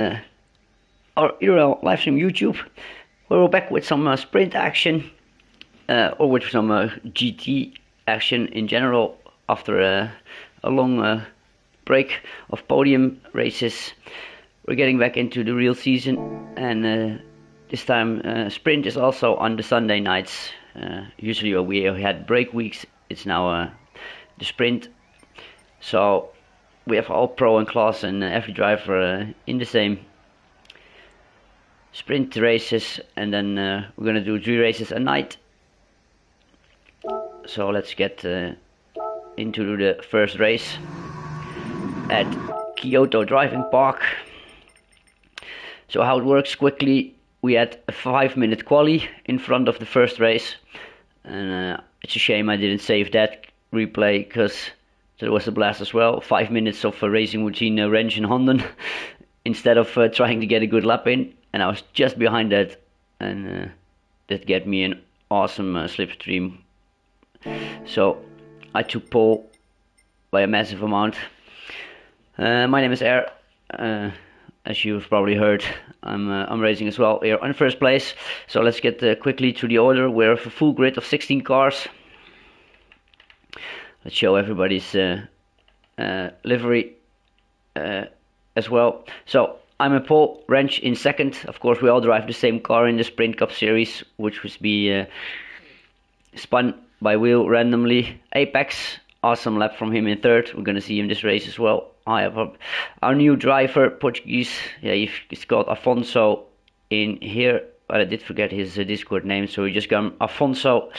uh, our ERL live stream YouTube. We're back with some sprint action, or with some GT action in general after a long break of podium races. We're getting back into the real season, and this time sprint is also on the Sunday nights. Usually we had break weeks. It's now the sprint. So we have all pro and class and every driver in the same sprint races, and then we're gonna do 3 races a night. So let's get into the first race at Kyoto Driving Park. So how it works quickly, we had a 5-minute quali in front of the first race, and it's a shame I didn't save that replay because that was a blast as well. 5 minutes of racing between Wrench and Honden instead of trying to get a good lap in, and I was just behind that, and that gave me an awesome slipstream. So I took pole by a massive amount. My name is ERL. As you've probably heard, I'm racing as well here in first place. So let's get quickly to the order. We have a full grid of 16 cars. Let's show everybody's livery as well. So I'm a pole, Wrench in second. Of course, we all drive the same car in the Sprint Cup series, which was be spun by wheel randomly. Apex, awesome lap from him in third. We're gonna see him this race as well. I have our new driver, Portuguese. Yeah, he's called Afonso in here, but I did forget his Discord name, so we just got Afonso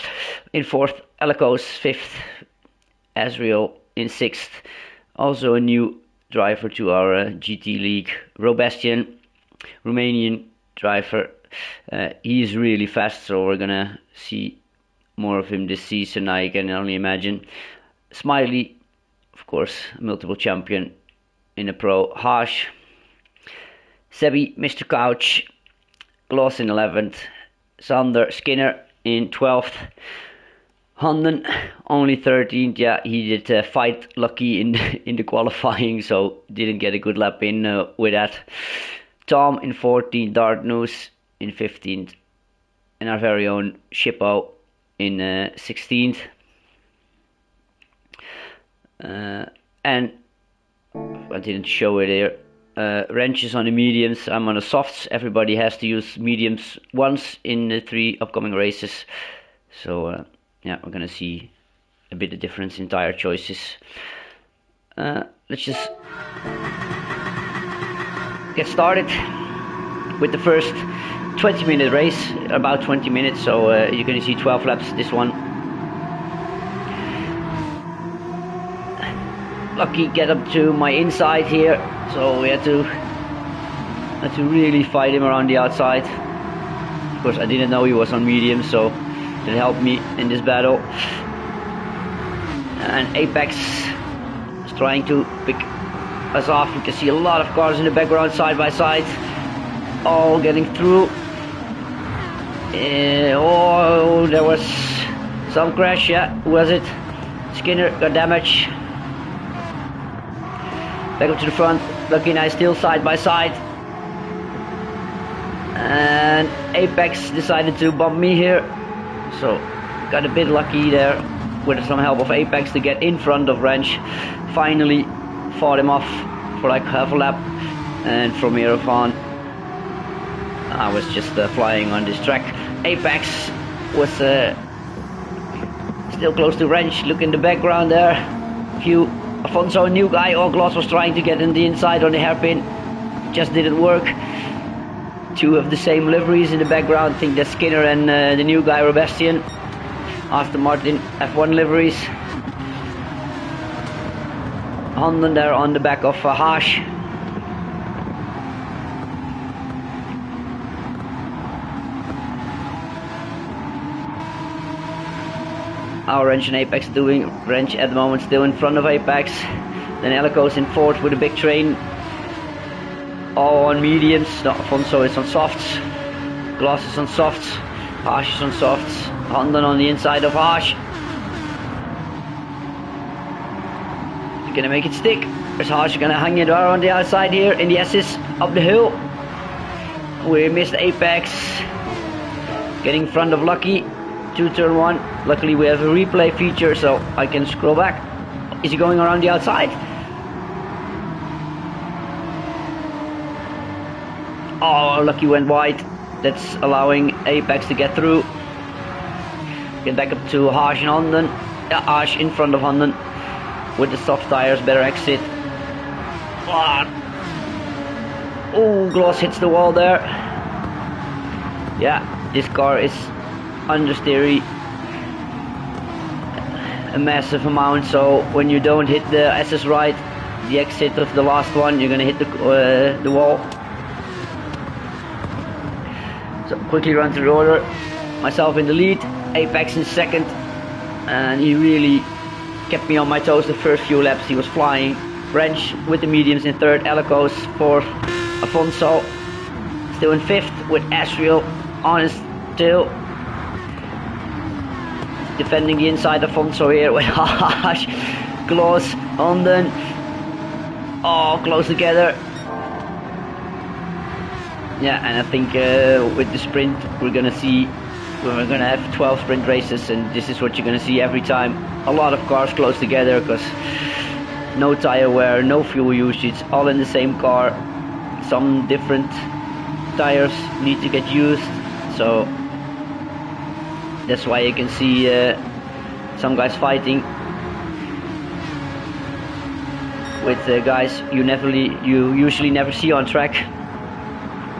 in fourth, Elikos fifth, Azriel in sixth. Also a new driver to our GT League, Robastian, Romanian driver. He's really fast, so we're gonna see more of him this season, I can only imagine. Smiley, of course, multiple champion in a pro. Haas, Sebi, Mr. Couch, Gloss in 11th, Sander Skinner in 12th, Honden only 13th. Yeah, he did fight lucky in the qualifying, so didn't get a good lap in with that. Tom in 14th, Dartnews in 15th, and our very own Shippo in 16th. And I didn't show it here. Wrenches on the mediums, I'm on the softs. Everybody has to use mediums once in the 3 upcoming races. So yeah, we're gonna see a bit of difference in tire choices. Let's just get started with the first 20-minute race, about 20 minutes. So you're gonna see 12 laps this one. Lucky get up to my inside here, so we had to really fight him around the outside. Of course, I didn't know he was on medium, so it helped me in this battle. And Apex is trying to pick us off. You can see a lot of cars in the background side by side, all getting through. Oh, there was some crash. Yeah, who was it? Skinner got damage. Back up to the front, Lucky and I still side by side. And Apex decided to bump me here. So, got a bit lucky there with some help of Apex to get in front of Wrench. Finally fought him off for like half a lap. And from here on, I was just flying on this track. Apex was still close to Wrench. Look in the background there. Afonso, a new guy. Oh, Gloss was trying to get in the inside on the hairpin. Just didn't work. 2 of the same liveries in the background. I think that's Skinner and the new guy, Robastian. Aston Martin F1 liveries. Honden there on the back of Haas. Our Wrench and Apex doing. Wrench at the moment still in front of Apex. Then Elikos in fourth with a big train. All on mediums. No, Afonso is on softs. Gloss is on softs. Haas is on softs. Honden on the inside of Haas. He's gonna make it stick. There's Harsh gonna hang it around on the outside here in the S's up the hill. We missed apex. Getting in front of Lucky. 2 turn 1. Luckily we have a replay feature so I can scroll back. Is he going around the outside? Oh, Lucky went wide. That's allowing apex to get through. Get back up to Harsh and Honden. Yeah, Harsh in front of Honden. With the soft tires, better exit. Oh, Gloss hits the wall there. Yeah, this car is understeery a massive amount, so when you don't hit the SS right, the exit of the last one, you're gonna hit the wall. So quickly run through the order. Myself in the lead, Apex in second, and he really kept me on my toes the first few laps. He was flying. Wrench with the mediums in third, Elicos fourth, Afonso still in fifth with Asriel on his tail. Defending the inside, Afonso here with Harsh, Gloss, Honden. Oh, close together. Yeah, and I think with the sprint we're gonna have 12 sprint races, and this is what you're gonna see every time. A lot of cars close together because no tire wear, no fuel usage, all in the same car. Some different tires need to get used, so that's why you can see some guys fighting with guys you usually never see on track.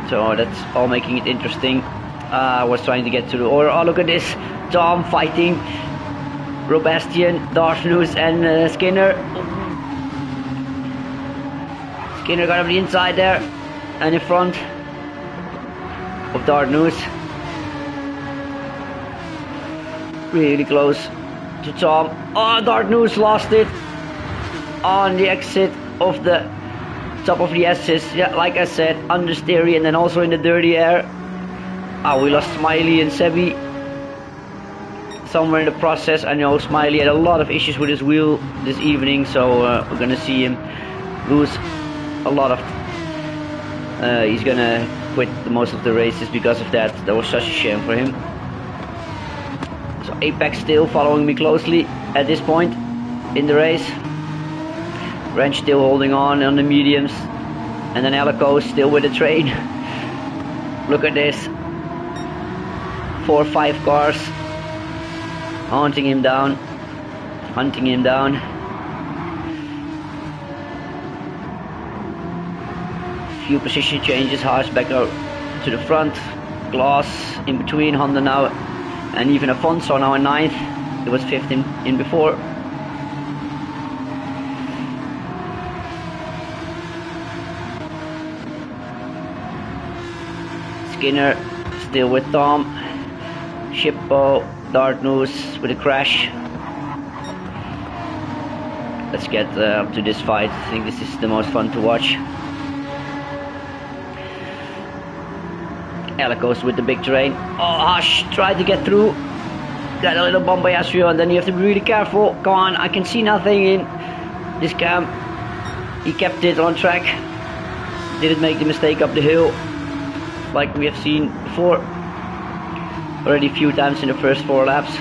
So that's all making it interesting. I was trying to get to the order. Oh, look at this, Tom fighting Robastian, Darfnus and Skinner. Skinner got up the inside there and in front of Darfnus. Really close to Tom. Oh, Darfnus lost it on the exit of the top of the S's. Yeah, like I said, understeery and then also in the dirty air. We lost Smiley and Sebi somewhere in the process. I know Smiley had a lot of issues with his wheel this evening, so we're gonna see him lose a lot of he's gonna quit most of the races because of that. That was such a shame for him. So Apex still following me closely at this point in the race. Wrench still holding on the mediums, and then Alico still with the train. Look at this, 4 or 5 cars hunting him down. Few position changes. Harsh back out to the front, Glass in between, Honda now, and even Afonso now in 9th. It was 5th in before. Skinner still with Tom. Shippo, Dartnose with a crash. Let's get up to this fight. I think this is the most fun to watch. Elicos with the big train. Oh, Hush tried to get through. Got a little bomb by Astrio, and then you have to be really careful. Come on, I can see nothing in this cam. He kept it on track. Didn't make the mistake up the hill like we have seen before. Already a few times in the first 4 laps.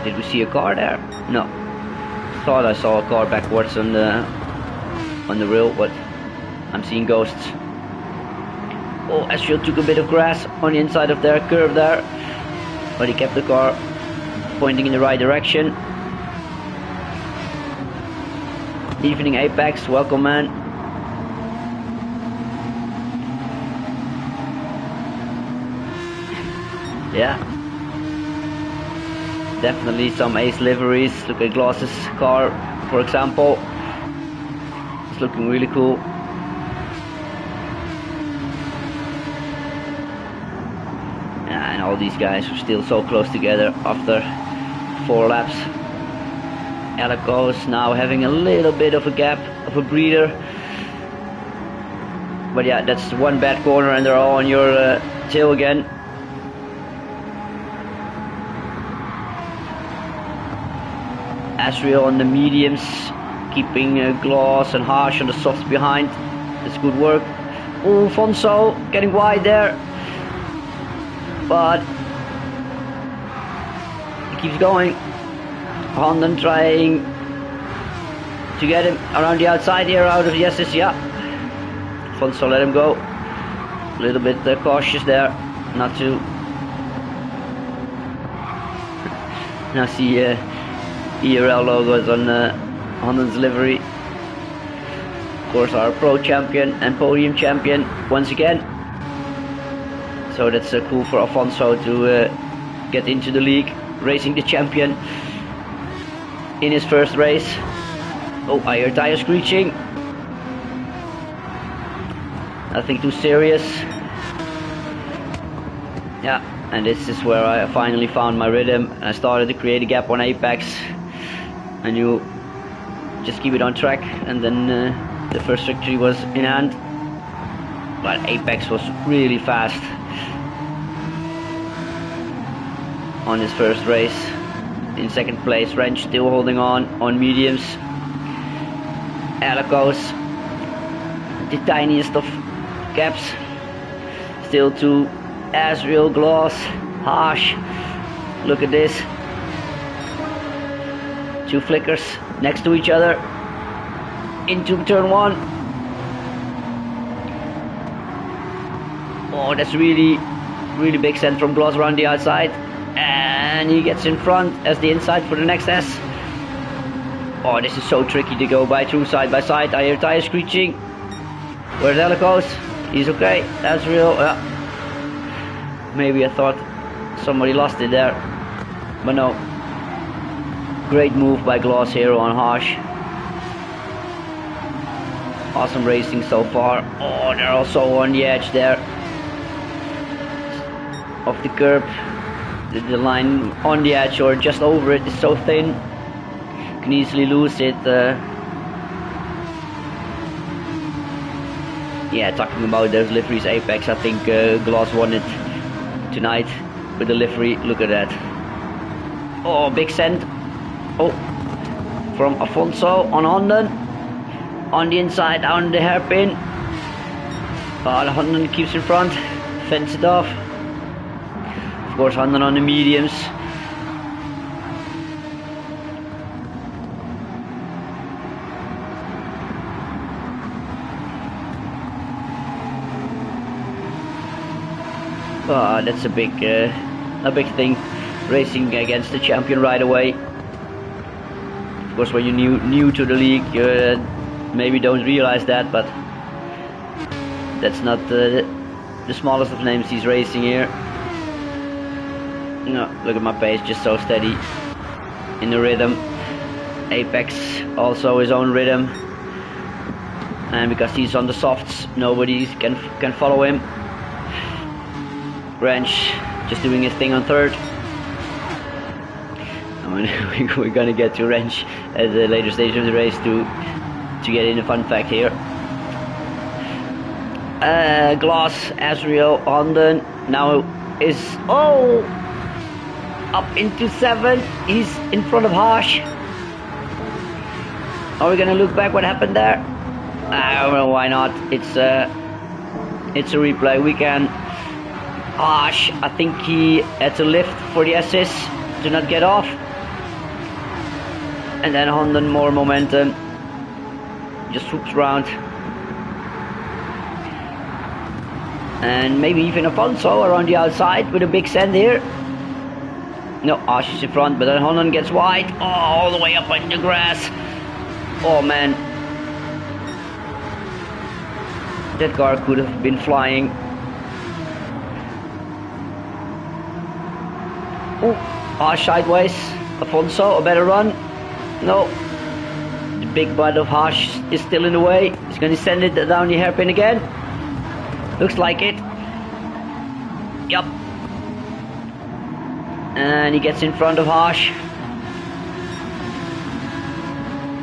Did we see a car there? No. Thought I saw a car backwards on the rail, but I'm seeing ghosts. Oh, Astrio took a bit of grass on the inside of their curve there, but he kept the car pointing in the right direction. Evening Apex, welcome man. Yeah, definitely some ace liveries. Look at Glass's car, for example. It's looking really cool. And all these guys are still so close together after 4 laps. Elicos now having a little bit of a gap, of a breather. But yeah, that's one bad corner and they're all on your tail again. Asriel on the mediums, keeping Gloss and Harsh on the softs behind. That's good work. Oh, Fonso getting wide there, but he keeps going. Honden trying to get him around the outside here, out of the SS. Yeah, Fonso let him go. A little bit cautious there, not to. Now see ERL logos on Honden's livery. Of course, our pro champion and podium champion once again. So that's cool for Afonso to get into the league, racing the champion in his first race. Oh, I hear tires screeching. Nothing too serious. Yeah, and this is where I finally found my rhythm. I started to create a gap on Apex, and you just keep it on track, and then the first victory was in hand. But Apex was really fast on his first race. In second place, Wrench still holding on mediums. Alicos, the tiniest of gaps, still to Asriel, Gloss, Harsh. Look at this. Two flickers next to each other into turn one. Oh, that's really big send from Gloss around the outside, and he gets in front as the inside for the next S. Oh, this is so tricky to go by through side by side. I hear tires screeching. Where's Alicos? He's okay. That's real. Yeah. Maybe I thought somebody lost it there, but no. Great move by Gloss here on Harsh. Awesome racing so far. Oh, they're also on the edge there. Off the curb. The line on the edge or just over it is so thin. Can easily lose it. Yeah, talking about those liveries, Apex, I think Gloss won it tonight with the livery. Look at that. Oh, big send. Oh, from Afonso on Honden. On the inside, down the hairpin. Oh, Honden keeps in front. Fence it off. Of course, Honden on the mediums. Oh, that's a big thing, racing against the champion right away. Of course, when you're new to the league, you maybe don't realize that, but that's not the smallest of names he's racing here. No, look at my pace, just so steady in the rhythm. Apex also his own rhythm, and because he's on the softs, nobody can follow him. Wrench just doing his thing on third. I mean, we're gonna get to Wrench at the later stage of the race to get in a fun fact here. Gloss, Asriel, Honden now is up into 7. He's in front of Harsh. Are we gonna look back what happened there? I don't know, why not? It's a replay. We can. Harsh, I think he had to lift for the assist to not get off. And then Honden, more momentum. Just swoops around. And maybe even Afonso around the outside with a big send here. No, Harsh is in front, but then Honden gets wide. Oh, all the way up in the grass. Oh man. That car could have been flying. Oh, Harsh sideways. Afonso, a better run. No. The big butt of Harsh is still in the way. He's going to send it down the hairpin again. Looks like it. Yup. And he gets in front of Harsh.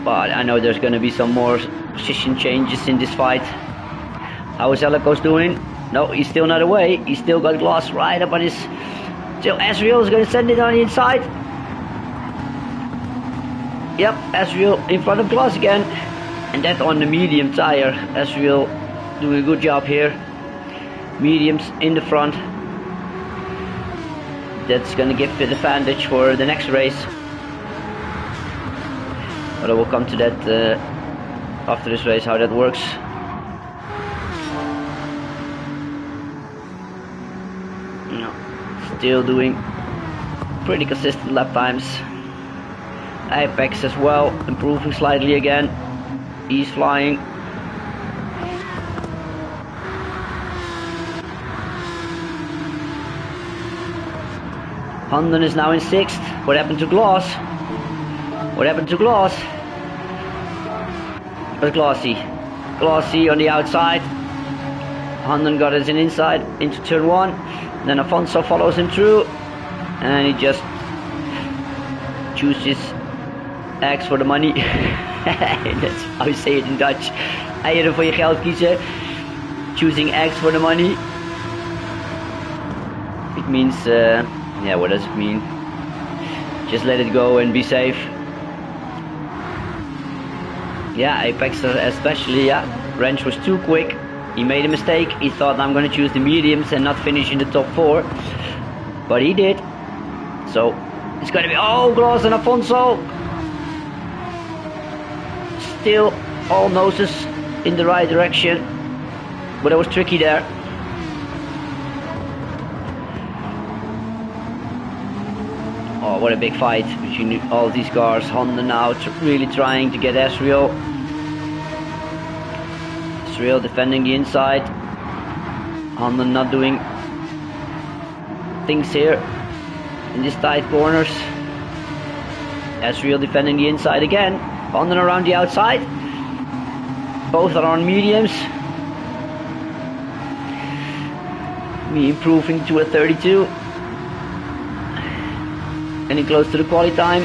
But I know there's going to be some more position changes in this fight. How is Alicos doing? No, he's still not away. He's still got Gloss right up on his... Still, Asriel is going to send it on the inside. Yep, Asriel in front of Glass again. And that on the medium tire. Asriel doing a good job here. Mediums in the front. That's gonna give the advantage for the next race. But I will come to that after this race, how that works. No, still doing pretty consistent lap times. Apex as well, improving slightly again. He's flying. Honden is now in 6th. What happened to Glass? What happened to Glass? Where's Glassy? Glassy on the outside. Honden got us in inside into turn 1. Then Afonso follows him through. And he just chooses X for the money. That's how you say it in Dutch. Eieren voor je geld kiezen. Choosing X for the money. It means, yeah, what does it mean? Just let it go and be safe. Yeah, Apex especially, yeah. Wrench was too quick. He made a mistake. He thought I'm going to choose the mediums and not finish in the top 4. But he did. So, it's going to be, oh, Glass and Afonso. Still all noses in the right direction. But it was tricky there. Oh, what a big fight between all these cars. Honda now really trying to get Asriel. Asriel defending the inside. Honda not doing things here in these tight corners. Asriel defending the inside again. Honda around the outside. Both are on mediums. Me improving to a 32. Getting close to the quali time.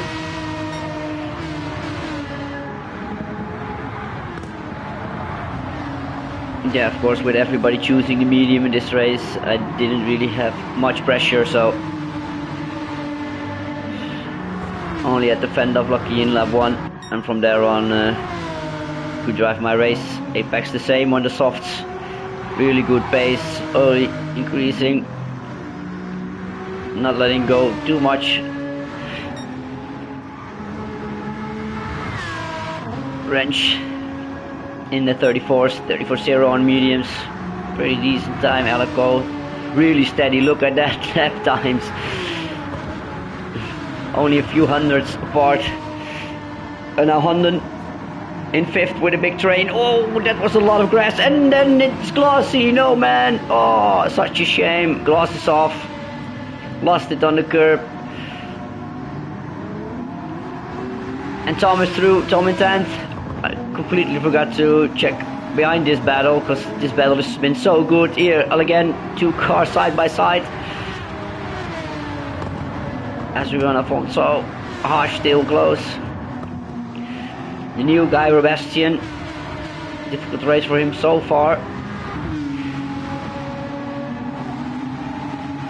Yeah, of course, with everybody choosing the medium in this race, I didn't really have much pressure, so only had to fend off Lucky in lap 1, and from there on could drive my race. Apex the same on the softs. Really good pace, early increasing, not letting go too much. Wrench in the 34s, 34.0 on mediums, pretty decent time. Alico really steady, look at that lap times, only a few hundreds apart. And now Honden in 5th with a big train. Oh, that was a lot of grass, and then it's Glassy, no man, oh, such a shame. Glass is off, lost it on the curb. And Tom is through, Tom in 10th. I completely forgot to check behind this battle, because this battle has been so good. Here, again, 2 cars side by side. As we run Afonso, Harsh still close. The new guy, Sebastian, difficult race for him so far.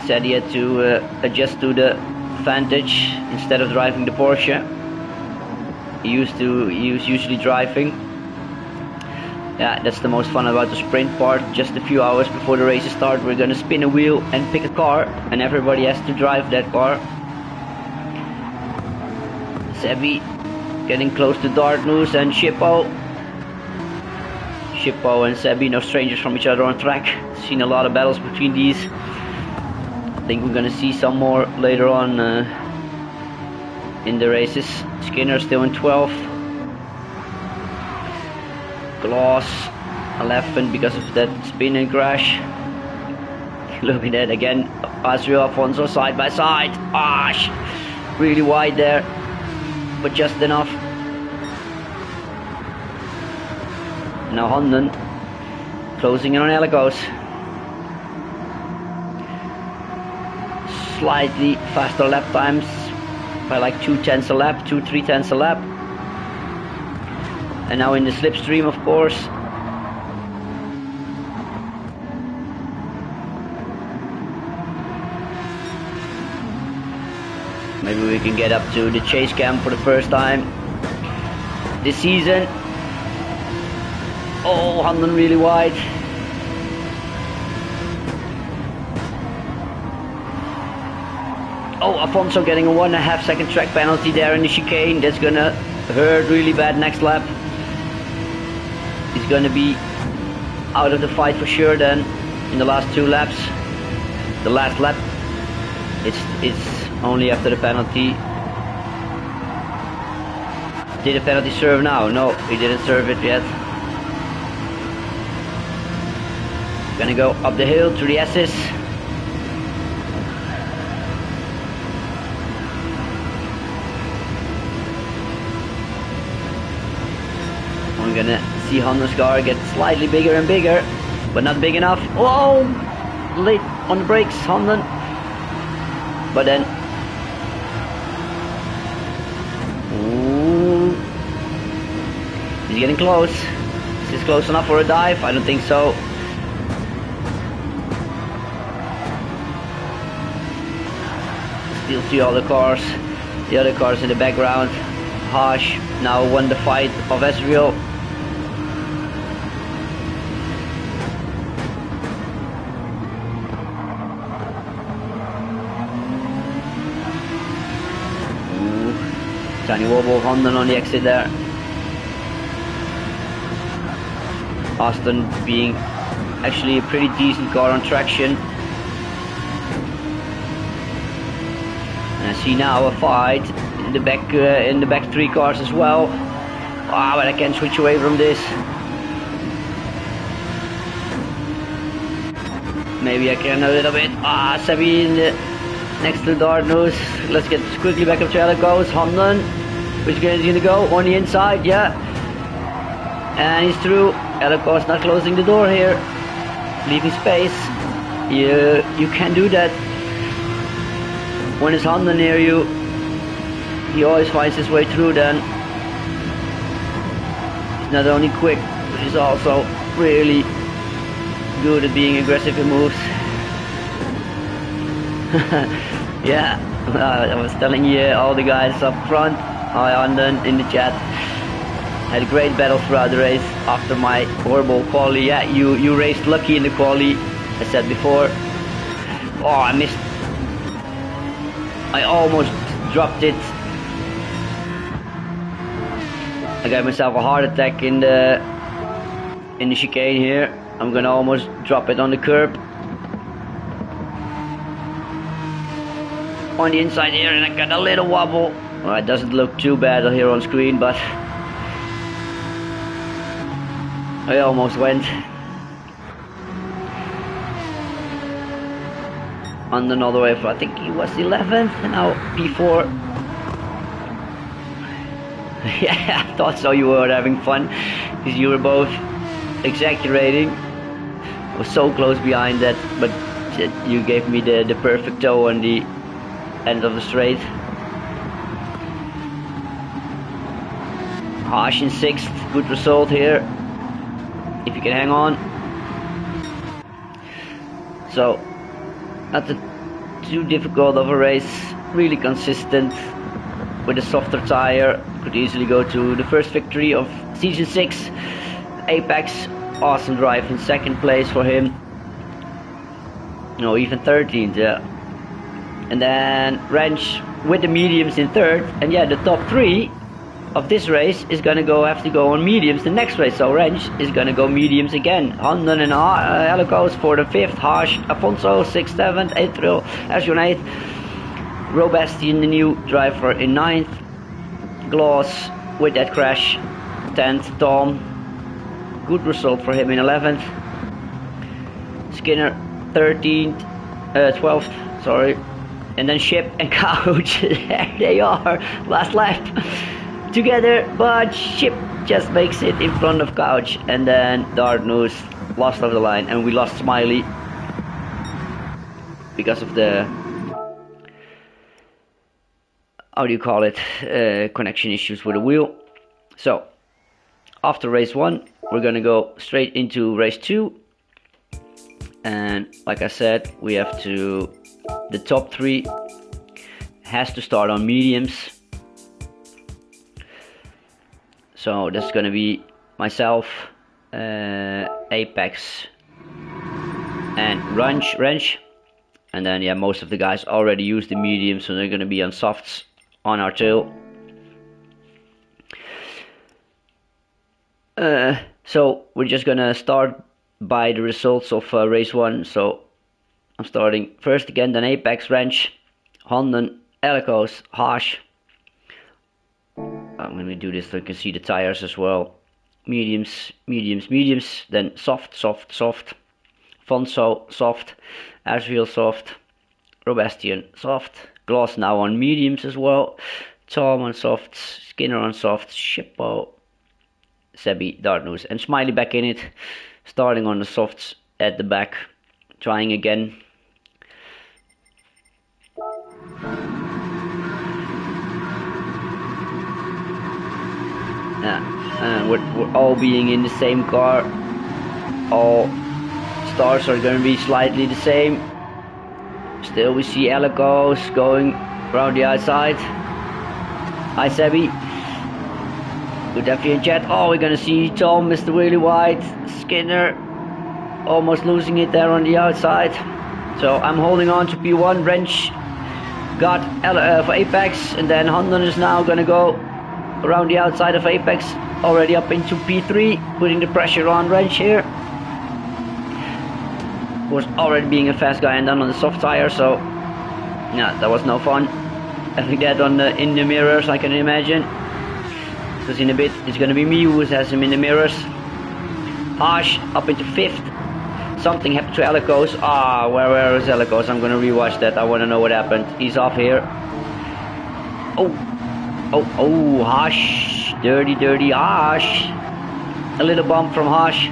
Said he had to adjust to the Vantage instead of driving the Porsche. He was usually driving. Yeah, that's the most fun about the sprint part. Just a few hours before the races start, we're gonna spin a wheel and pick a car, and everybody has to drive that car. Sebi getting close to Dartmoor and Shippo. Shippo and Sebi, no strangers from each other on track. Seen a lot of battles between these. I think we're gonna see some more later on in the races. Skinner still in 12th. Glass 11 because of that spin and crash. Look at that again. Asriel, Afonso side by side. Ash, really wide there, but just enough. Now Honden closing in on Helicos. Slightly faster lap times by like 2/10 a lap, 2-3 a lap. And now in the slipstream, of course. Maybe we can get up to the chase cam for the first time. this season. Oh, Hamlin really wide. Oh, Alfonso getting a 1.5 second track penalty there in the chicane. That's gonna hurt really bad next lap. He's gonna be out of the fight for sure then in the last 2 laps. The last lap, it's only after the penalty. Did the penalty serve now? No, he didn't serve it yet. Gonna go up the hill to the S's. We're gonna see Honda's car get slightly bigger and bigger, but not big enough. Oh, late on the brakes, Honda. But then, ooh, he's getting close. Is this close enough for a dive? I don't think so. Still see all the cars, the other cars in the background. Haas now won the fight of Israel. Tiny wobble, Honda on the exit there. Austin being actually a pretty decent car on traction. And I see now a fight in the back 3 cars as well. Ah, but I can't switch away from this. Maybe I can a little bit. Ah, Sebi in the next to the dart nose. Let's get quickly back up to Eliko's. Hamlin, which game is gonna go? On the inside, yeah. And he's through. Eliko's not closing the door here, leaving space. You can do that when it's Hamlin near you. He always finds his way through. Then he's not only quick, but he's also really good at being aggressive in moves. Yeah, I was telling you, all the guys up front, hi Anden in the chat, had a great battle throughout the race after my horrible quali. Yeah, you raced lucky in the quali, I said before. Oh, I almost dropped it. I got myself a heart attack in the chicane here. I'm gonna almost drop it on the curb. On the inside here, and I got a little wobble. Well, it doesn't look too bad here on screen, but I almost went. On another way for, I think he was 11th, and now P4. Yeah, I thought so. You were having fun because you were both exaggerating. I was so close behind that, but you gave me the perfect toe on the end of the straight. Haas in 6th, good result here, if you can hang on. So, not too difficult of a race, really consistent with a softer tire. Could easily go to the first victory of season 6. Apex, awesome drive in 2nd place for him. No, even 13th, yeah. And then Wrench with the mediums in 3rd, and yeah, the top 3 of this race is gonna have to go on mediums the next race. So Wrench is gonna go mediums again. Honda and Helicos for the 5th, Haas, Afonso 6th, 7th, April, Ashton 8th, Robastian, the new driver, in 9th, Gloss with that crash 10th, Tom, good result for him in 11th, Skinner 13th, 12th, sorry. And then Ship and Couch, there they are, last lap together, but Ship just makes it in front of Couch, and then Dartness lost off the line, and we lost Smiley because of the, how do you call it, connection issues with the wheel. So after race 1, we're gonna go straight into race 2, and like I said, we have to, the top 3 has to start on mediums. So this is gonna be myself, Apex, and Wrench, and then yeah, most of the guys already use the medium, so they're gonna be on softs on our tail. So we're just gonna start by the results of race 1. So I'm starting first again, then Apex, Wrench, Honden, Elicos, Harsh. I'm gonna do this so you can see the tires as well. Mediums, then soft, Fonso, soft, Asriel, soft, Robastian, soft, Gloss now on mediums as well, Tom on softs, Skinner on softs, Shippo, Sebi, Dartnose, and Smiley back in it, starting on the softs at the back, trying again. We're all being in the same car. All stars are going to be slightly the same. Still we see Elicos going around the outside. Hi Sebi. Good to have you in chat. Oh, we're going to see Tom, Mr. Really White, Skinner almost losing it there on the outside. So I'm holding on to P1. Wrench got for Apex, and then Honden is now going to go around the outside of Apex, already up into P3, putting the pressure on Wrench here. Was already being a fast guy and then on the soft tire, so yeah, that was no fun having that on in the mirrors, I can imagine, because in a bit it's gonna be me who has him in the mirrors. Harsh up into 5th. Something happened to Elicos. Where is Elicos? I'm gonna rewatch that. I want to know what happened. He's off here. Oh, Harsh. Dirty Harsh. A little bump from Harsh.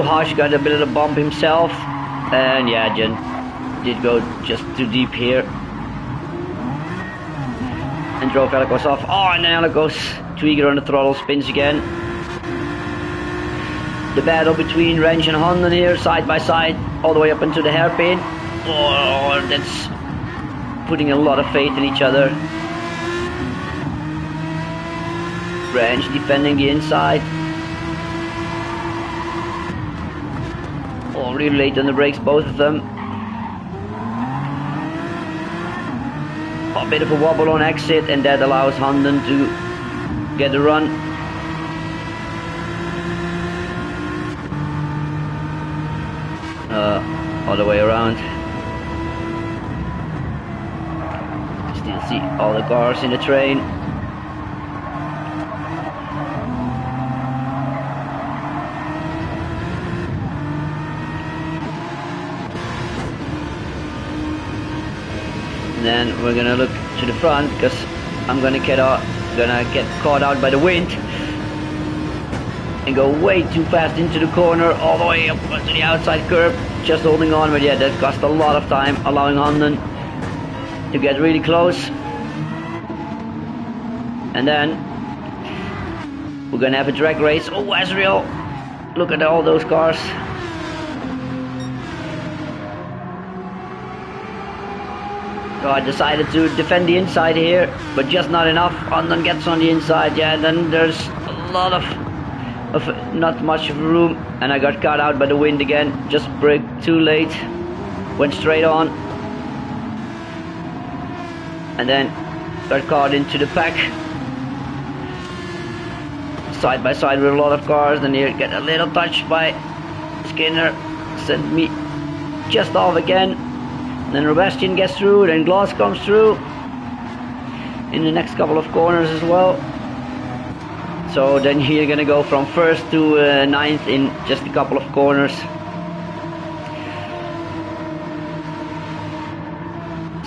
Harsh got a bit of a bump himself. And yeah, Jen did go just too deep here. And drove Elicos off. And then Elicos, too eager on the throttle, spins again. The battle between Wrench and Honden here, side by side, all the way up into the hairpin. That's putting a lot of faith in each other. Wrench defending the inside. Really late on the brakes, both of them. A bit of a wobble on exit, and that allows Honden to get the run. All the way around. Still see all the cars in the train. Then we're gonna look to the front because I'm gonna get caught out by the wind and go way too fast into the corner, all the way up to the outside curb, just holding on. But yeah, that cost a lot of time, allowing Honden to get really close. And then we're gonna have a drag race. Asriel, look at all those cars. So I decided to defend the inside here, but just not enough. Honden gets on the inside, yeah, then there's a lot of not much room, and I got caught out by the wind again. Just braked too late, went straight on, and then got caught into the pack. Side by side with a lot of cars, and here get a little touch by Skinner, sent me just off again. Then Robastian gets through, then Gloss comes through in the next couple of corners as well. So then you're gonna go from 1st to 9th in just a couple of corners.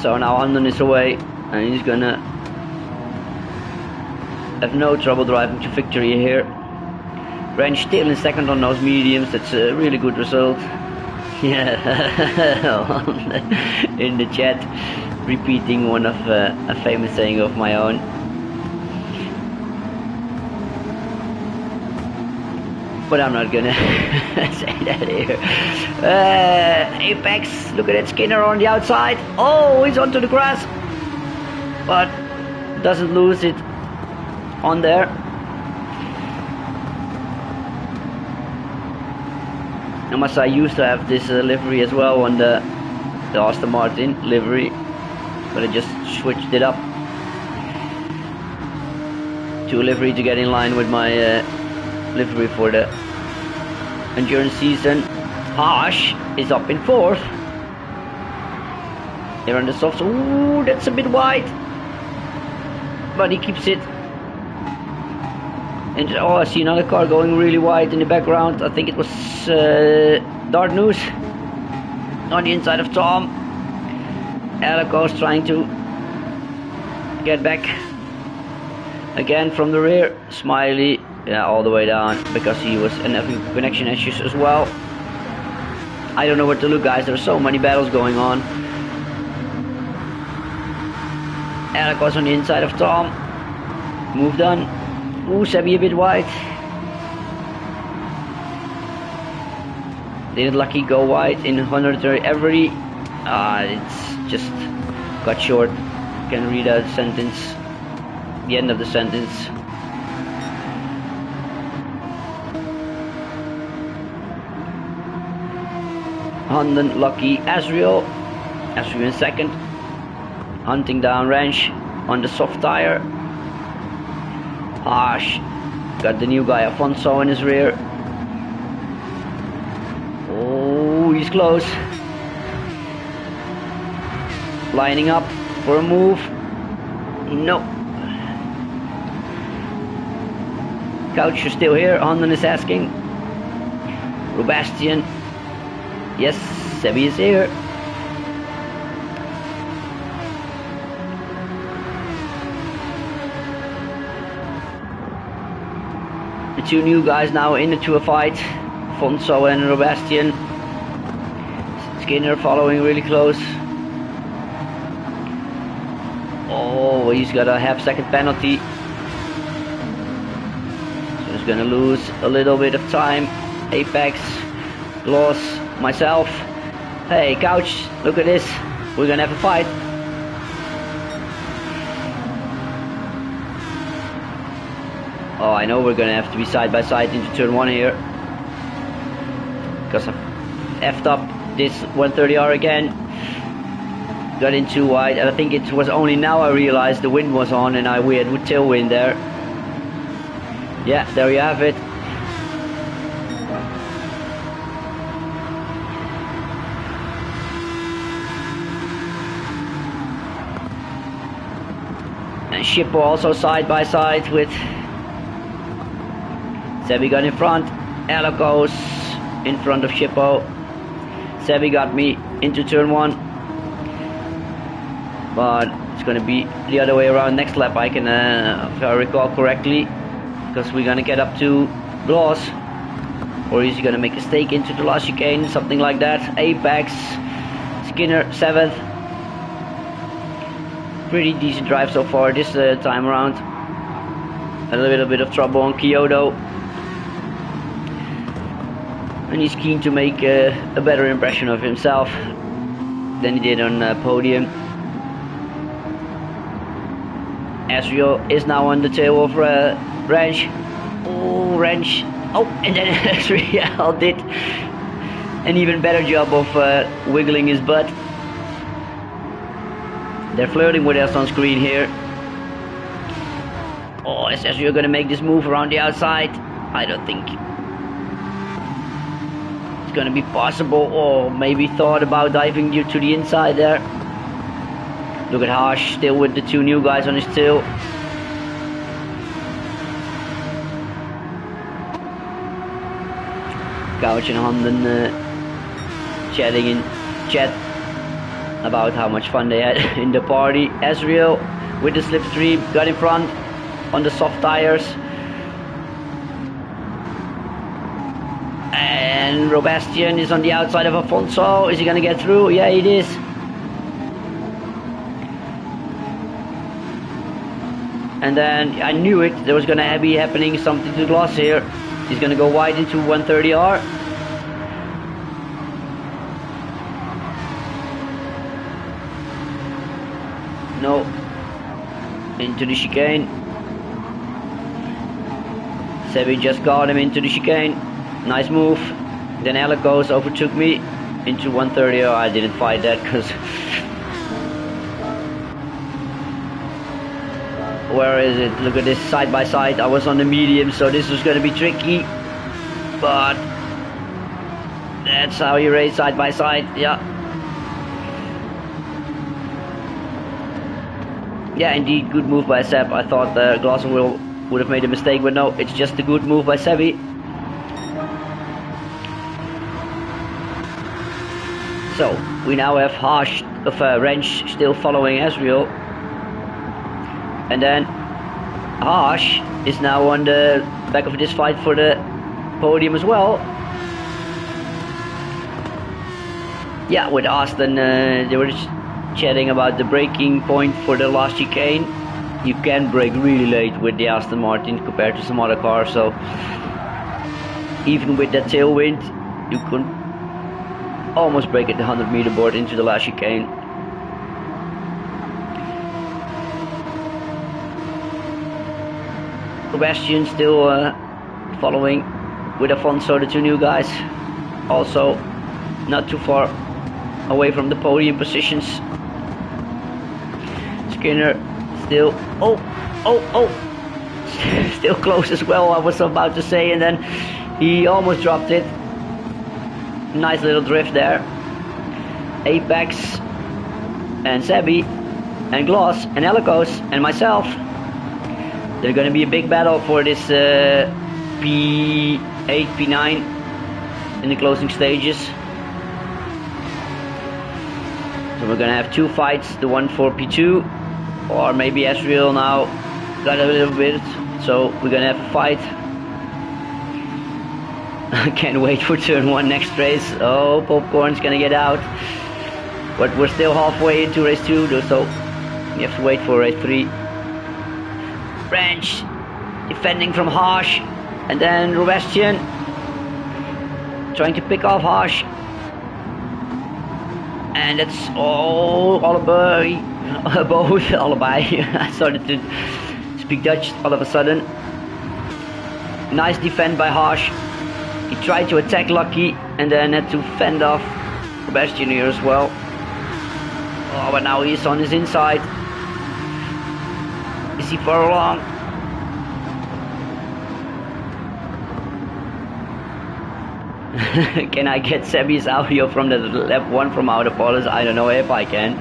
So now Honden is away, and he's gonna have no trouble driving to victory here. Wrench still in 2nd on those mediums. That's a really good result. Yeah, in the chat, repeating one of a famous saying of my own. but I'm not gonna say that here. Apex, look at that Skinner on the outside. Oh, he's onto the grass, but doesn't lose it on there. I must say, I used to have this livery as well on the Aston Martin livery, but I just switched it up to a livery to get in line with my livery for the endurance season. Haas is up in 4th. Here on the softs. Ooh, that's a bit wide, but he keeps it. And oh, I see another car going really wide in the background. I think it was Dart News on the inside of Tom. Alico's trying to get back again from the rear. Smiley, yeah, all the way down because he was having connection issues as well. I don't know where to look, guys. There are so many battles going on. Alico's on the inside of Tom. Moved on. Ooh, Sebi a bit wide. Didn't lucky go wide in 130 every. It's just got short. Can read that sentence. The end of the sentence. Honden, Lucky, Asriel. Asriel in 2nd. Hunting down Wrench on the soft tire. Harsh. Got the new guy Afonso in his rear. Oh, he's close. Lining up for a move. No. Couch, you're still here? Honden is asking. Rubastian. Yes, Sebi is here. The two new guys now into a fight. Fonso and Rubastian. Skinner following really close. Oh, he's got a half-second penalty. So he's gonna lose a little bit of time. Apex, Gloss, myself. Hey, Couch, look at this. We're gonna have a fight. Oh, I know we're gonna have to be side by side into turn 1 here. Because I effed up this 130R again. Got in too wide, and I think it was only now I realized the wind was on and we had tailwind there. Yeah, there you have it. And Shippo also side by side with Sebi got in front. Ella goes in front of Shippo. Sebi got me into turn 1. But it's going to be the other way around next lap, I can, if I recall correctly. Because we're going to get up to Gloss. Or is he going to make a stake into the last chicane, something like that. Apex, Skinner 7th. Pretty decent drive so far this time around. A little bit of trouble on Kyoto. And he's keen to make a better impression of himself than he did on podium. Asriel is now on the tail of Wrench. Oh, Wrench. Oh, and then Asriel did an even better job of wiggling his butt. They're flirting with us on screen here. Oh, is Asriel gonna make this move around the outside? I don't think it's gonna be possible. Or maybe thought about diving you to the inside there. Look at Harsh still with the two new guys on his tail. Couch and Honden chatting in chat about how much fun they had in the party. Asriel with the slipstream got in front on the soft tires. And Robastian is on the outside of Afonso. Is he gonna get through? Yeah, it is. And then I knew it. There was gonna be happening something to Gloss here. He's gonna go wide into 130R. No. Into the chicane. Sebi just got him into the chicane. Nice move. Then Elikos overtook me into 130R. I didn't fight that because... Where is it? Look at this side by side. I was on the medium, so this was going to be tricky. But that's how you race side by side. Yeah. Yeah, indeed, good move by Seb. I thought Glosser would have made a mistake, but no, it's just a good move by Sebi. So we now have Wrench still following Ezreal. And then Harsh is now on the back of this fight for the podium as well. Yeah, with Aston, they were chatting about the braking point for the last chicane. You can brake really late with the Aston Martin compared to some other cars, so even with that tailwind, you could almost brake at the 100-meter board into the last chicane. Sebastian still following with Afonso, the two new guys. Also not too far away from the podium positions. Skinner still, still close as well, I was about to say, and then he almost dropped it. Nice little drift there. Apex and Sebi and Gloss and Elikos and myself. There's going to be a big battle for this P8, P9 in the closing stages. So we're going to have two fights, the one for P2, or maybe Ezreal now got a little bit, so we're going to have a fight. I can't wait for turn 1 next race. Oh, Popcorn's going to get out. But we're still halfway into race 2, so we have to wait for race 3. Wrench defending from Harsh, and then Rubastian trying to pick off Harsh, and it's Alibi. I started to speak Dutch all of a sudden. Nice defend by Harsh. He tried to attack Lucky and then had to fend off Rubastian here as well. Oh, but now he's on his inside. Is he far along? Can I get Sebi's audio from the lap 1 from out of Paulus? I don't know if I can.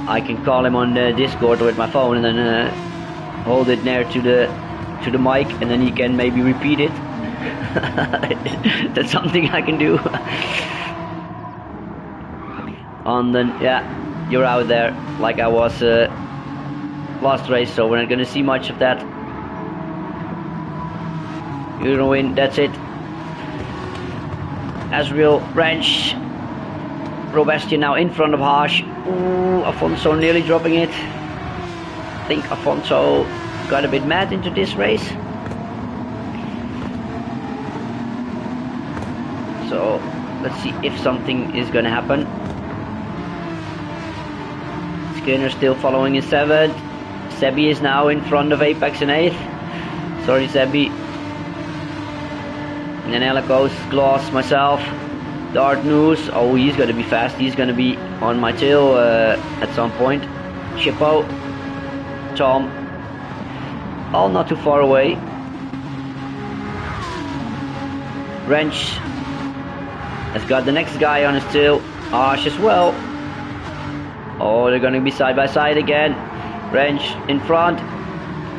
I can call him on the Discord with my phone and then hold it near to the mic, and then he can maybe repeat it. That's something I can do. And then, yeah, you're out there like I was last race, so we're not gonna see much of that. You're gonna win, that's it. Ezreal, Wrench, Rubastian now in front of Harsh. Ooh, Afonso nearly dropping it. I think Afonso got a bit mad into this race. So let's see if something is gonna happen. Skinner still following in 7th. Sebi is now in front of Apex in 8th. Sorry, Sebi. And then Elikos, Gloss, myself, Dart News. Oh, he's gonna be fast. He's gonna be on my tail at some point. Shippo, Tom, all not too far away. Wrench has got the next guy on his tail. Harsh as well. Oh, they're gonna be side by side again. Wrench in front.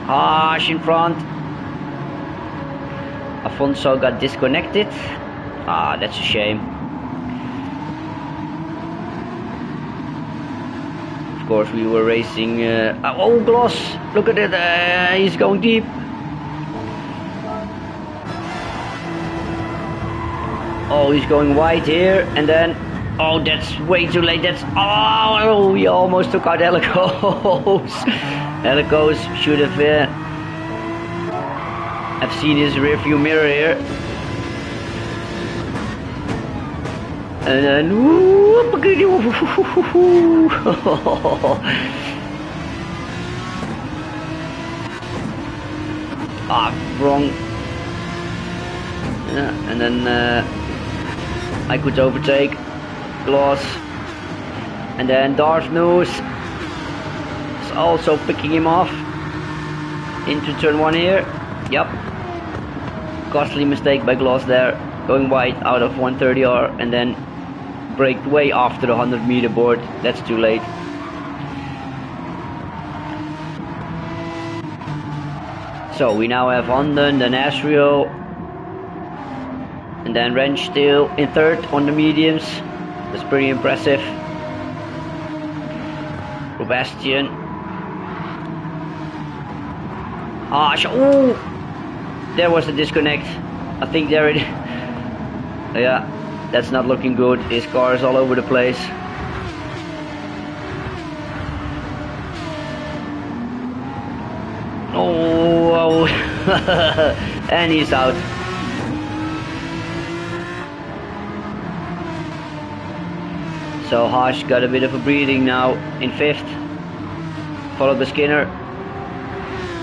Harsh in front. Afonso got disconnected. Ah, that's a shame. Of course, we were racing. Oh, Gloss! Look at it. He's going deep. Oh, he's going wide here, and then Oh, that's way too late. That's oh, we almost took out Helicos. Helicos should have. I've seen his rearview mirror here, and then wrong. Yeah, and then I could overtake Gloss, and then Darth News is also picking him off into turn 1 here. Yep, costly mistake by Gloss there, going wide out of 130R and then braked way after the 100-meter board. That's too late. So we now have Honden, then Asriel, and then Wrench still in third on the mediums. That's pretty impressive. Sebastian. Ooh, there was a disconnect. I think there it. Yeah, that's not looking good. His car is all over the place. Oh, and he's out. So Haas got a bit of a breathing now in 5th, followed by Skinner.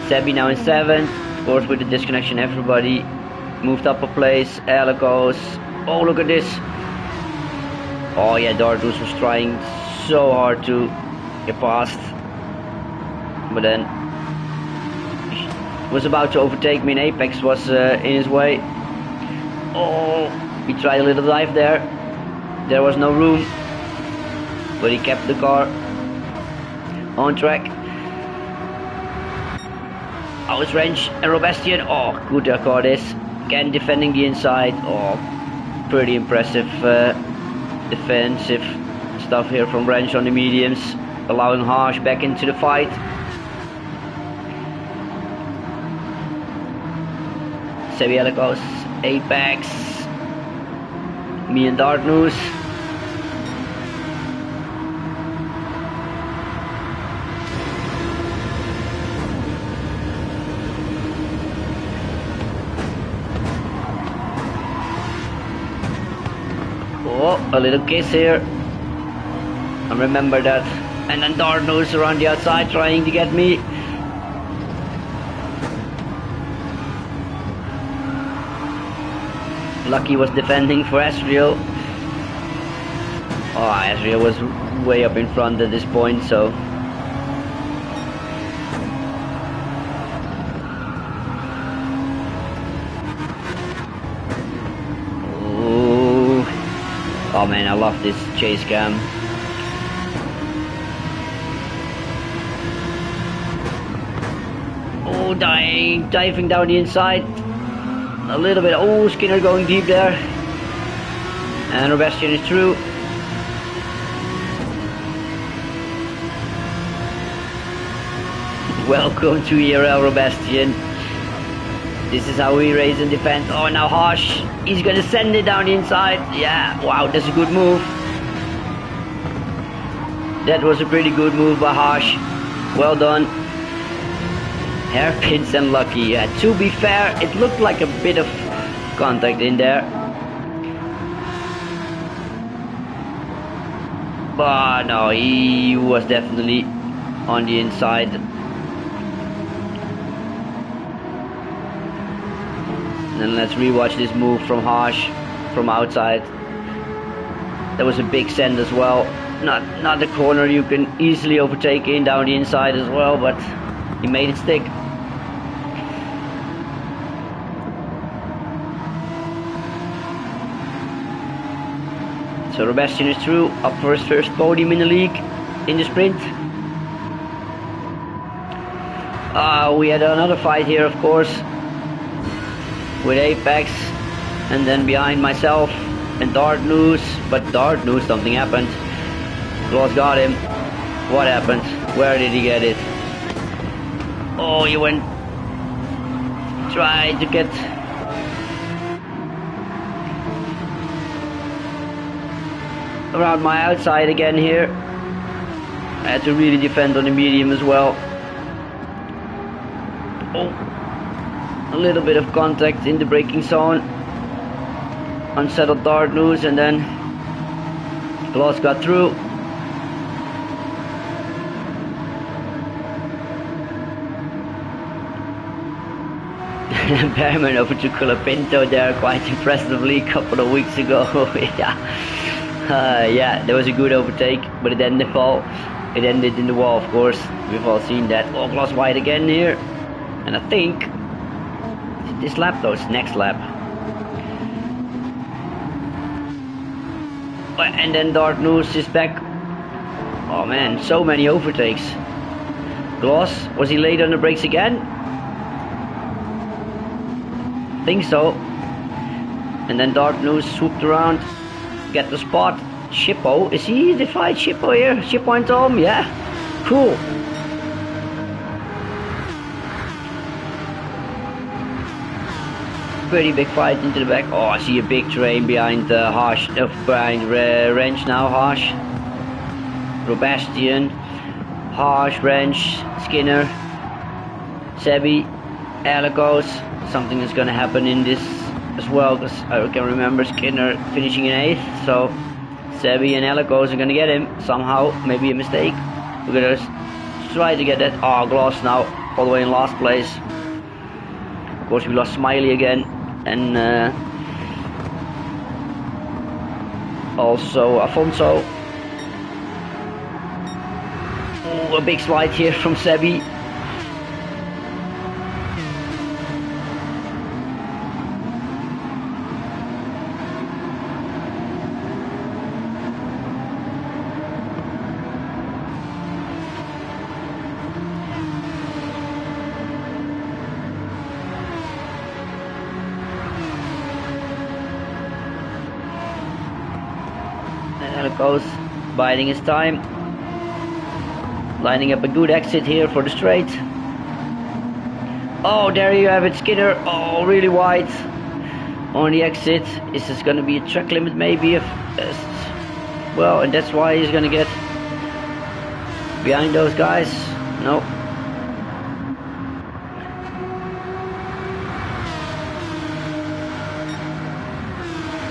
Sebi now in 7th, of course with the disconnection everybody moved up a place. Helicos, oh look at this. Oh yeah, Dardus was trying so hard to get past, but then he was about to overtake me and Apex was in his way. Oh, he tried a little dive there. There was no room, but he kept the car on track. Oh, it's Wrench and Robastian. Oh, good car this. Again defending the inside. Oh, pretty impressive defensive stuff here from Wrench on the mediums, allowing Harsh back into the fight. Sebi Helicos, Apex, me and Dartnews. Oh, a little kiss here. I remember that. And then Dartnews around the outside trying to get me. Lucky was defending for Asriel. Oh, Asriel was way up in front at this point, so. Oh man, I love this chase cam. Oh, diving down the inside. A little bit. Oh, Skinner going deep there. And Robastian is through. Welcome to ERL, Robastian. This is how we raise and defend. Oh, now Harsh. He's gonna send it down the inside. Yeah, wow, that's a good move. That was a pretty good move by Harsh. Well done. Hairpins and lucky. Yeah, to be fair, it looked like a bit of contact in there. But no, he was definitely on the inside. And let's rewatch this move from Harsh from outside. That was a big send as well. Not the corner you can easily overtake in down the inside as well, but he made it stick. So Robastian is through, up for his first podium in the league in the sprint. We had another fight here, of course, with Apex, and then behind myself and Dartnews, but Dartnews, something happened. Gloss got him. What happened? Where did he get it? Oh, he went, tried to get, around my outside again here. I had to really defend on the medium as well. Oh, a little bit of contact in the braking zone. Unsettled dart loose, and then Gloss got through. Bearman overtook Colapinto there quite impressively a couple of weeks ago. Yeah, that was a good overtake, but it ended in the wall, of course. We've all seen that. Oh, Gloss wide again here. And I think this lap though, it's next lap. And then Dartmouth is back. Oh man, so many overtakes. Gloss, was he late on the brakes again? Think so. And then Dartmouth swooped around, get the spot. Shippo, is he the fight Shippo here? Shippo and Tom, yeah, cool. Pretty big fight into the back. Oh, I see a big train behind Harsh, behind Wrench now. Harsh, Robastian, Harsh, Wrench, Skinner, Sebi, Alicos. Something is gonna happen in this as well, because I can remember Skinner finishing in 8th, so Sebi and Alicos are gonna get him somehow. Maybe a mistake. We're gonna try to get that. Oh, Gloss now all the way in last place. Of course, we lost Smiley again, and also Afonso. Oh, a big slide here from Sebi. Goes biding his time, lining up a good exit here for the straight. Oh, there you have it, Skinner. Oh, really wide on the exit. Is this gonna be a track limit maybe? Well, and that's why he's gonna get behind those guys. No.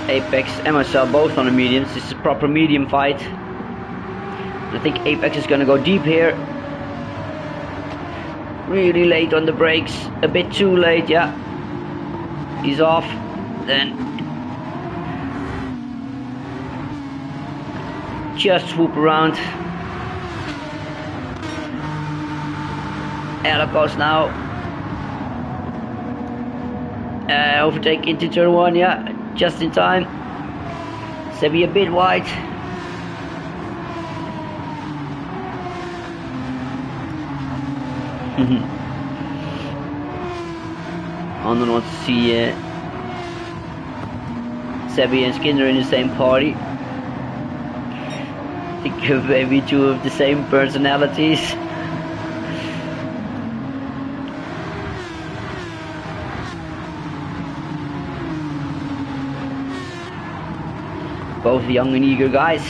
Apex and myself both on the mediums. This is a proper medium fight. I think Apex is gonna go deep here. Really late on the brakes, a bit too late, yeah. He's off. Then just swoop around. Alicos now. Overtake into turn 1, yeah. Just in time. Sebi a bit wide. Andon wants to see Sebi and Skinner in the same party. I think maybe two of the same personalities. Both young and eager guys.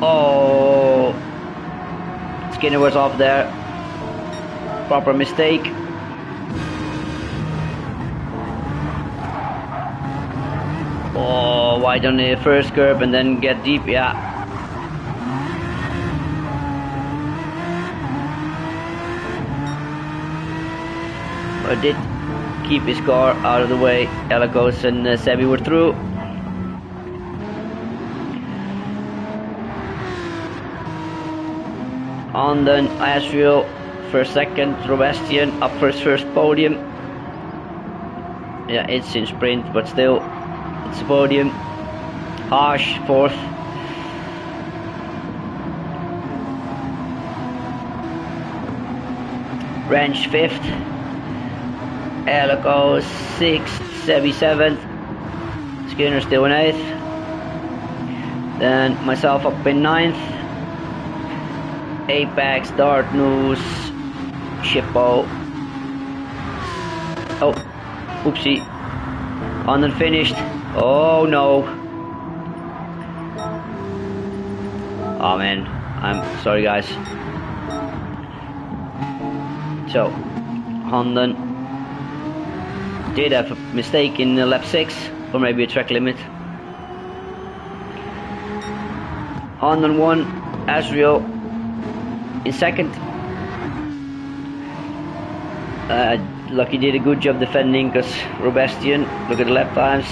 Oh, Skinner was off there. Proper mistake. Oh, wide on the first curb and then get deep, yeah. But did keep his car out of the way. Alicos and Sebi were through. On then Asheville, first, second. Robastian up for his first podium. Yeah, it's in sprint, but still, it's a podium. Harsh, 4th. Wrench, 5th. Alicos 6th, Sebi 7th, Skinner still in 8th, then myself up in 9th, Apex, Dartmouth, Shippo, oh, oopsie, unfinished, Oh no. Oh man, I'm sorry guys. So, Honda did have a mistake in lap 6, or maybe a track limit. Honda 1, Asriel in 2nd. Lucky did a good job defending, because Robastian, look at the lap times,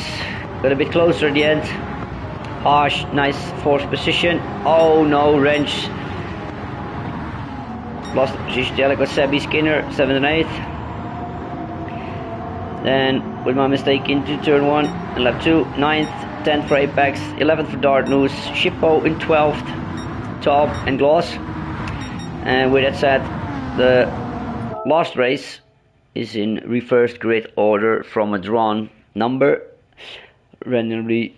got a bit closer at the end. Harsh, nice 4th position. Oh no, Wrench lost the position. The got Sebi Skinner, 7th and 8th. Then, with my mistake into turn 1 and lap 2, 9th, 10th for Apex, 11th for Dartnews, Shippo in 12th, Top and Gloss. And with that said, the last race is in reversed grid order from a drawn number, randomly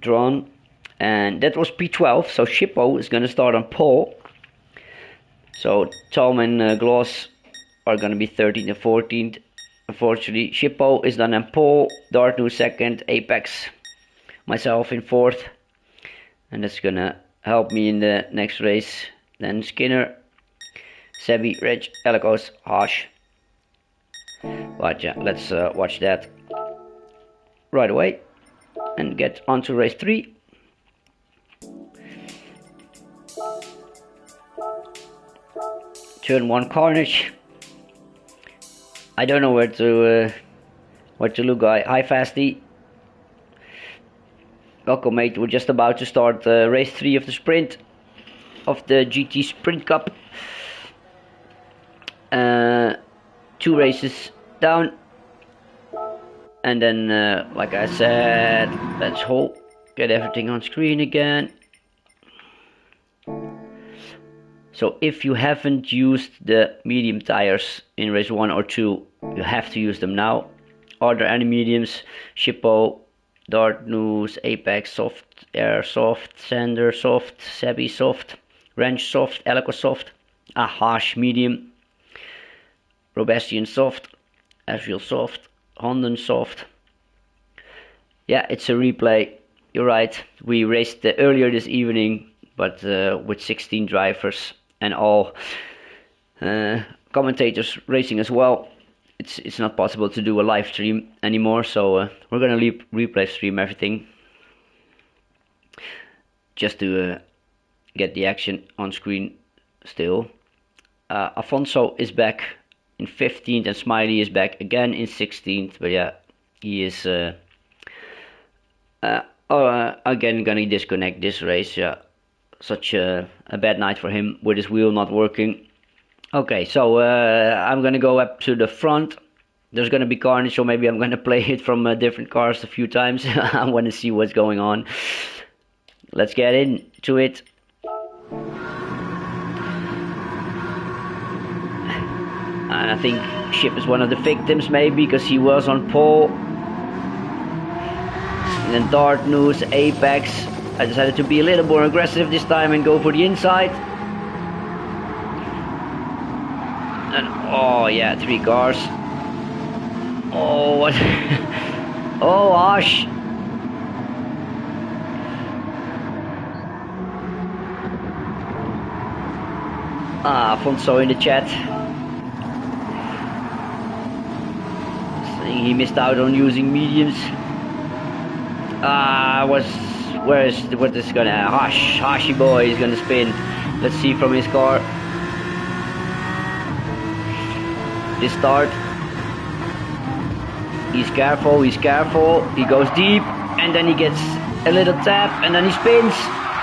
drawn, and that was P12. So Shippo is going to start on pole. So Tom and Gloss are going to be 13th and 14th. Unfortunately, Shippo is done on pole, Dartnews 2nd, Apex, myself in 4th, and that's going to help me in the next race. Then Skinner, Sebi, Reg, Elikos, Harsh. But yeah, let's watch that right away and get on to race 3. Turn 1 Carnage. I don't know where to look. Hi Fasty. Welcome mate, we're just about to start race 3 of the sprint, of the GT Sprint Cup. 2 races down, and then like I said, let's hope get everything on screen again. So if you haven't used the medium tires in race 1 or 2, you have to use them now. Are there any mediums? Shippo, Dartnews, Apex soft, Air soft, Sander soft, Sebi soft, Wrench soft, Elico soft, Harsh medium, Robastian soft, Asriel soft, Honda soft. Yeah, it's a replay. You're right. We raced earlier this evening, but with 16 drivers and all commentators racing as well. It's not possible to do a live stream anymore, so we're gonna replay stream everything just to get the action on screen still. Afonso is back in 15th, and Smiley is back again in 16th, but yeah, he is again gonna disconnect this race. Yeah, such a bad night for him with his wheel not working. Okay, so I'm gonna go up to the front. There's gonna be carnage, so maybe I'm gonna play it from different cars a few times. I want to see what's going on. Let's get into it. And I think Ship is one of the victims, maybe, because he was on pole. And then Dartnews, Apex. I decided to be a little more aggressive this time and go for the inside. And oh yeah, 3 cars. Oh, what? Oh, Ash. Afonso in the chat. Saying he missed out on using mediums. What is gonna Hashi boy is gonna spin. Let's see from his car. This start. He's careful, he goes deep, and then he gets a little tap, and then he spins.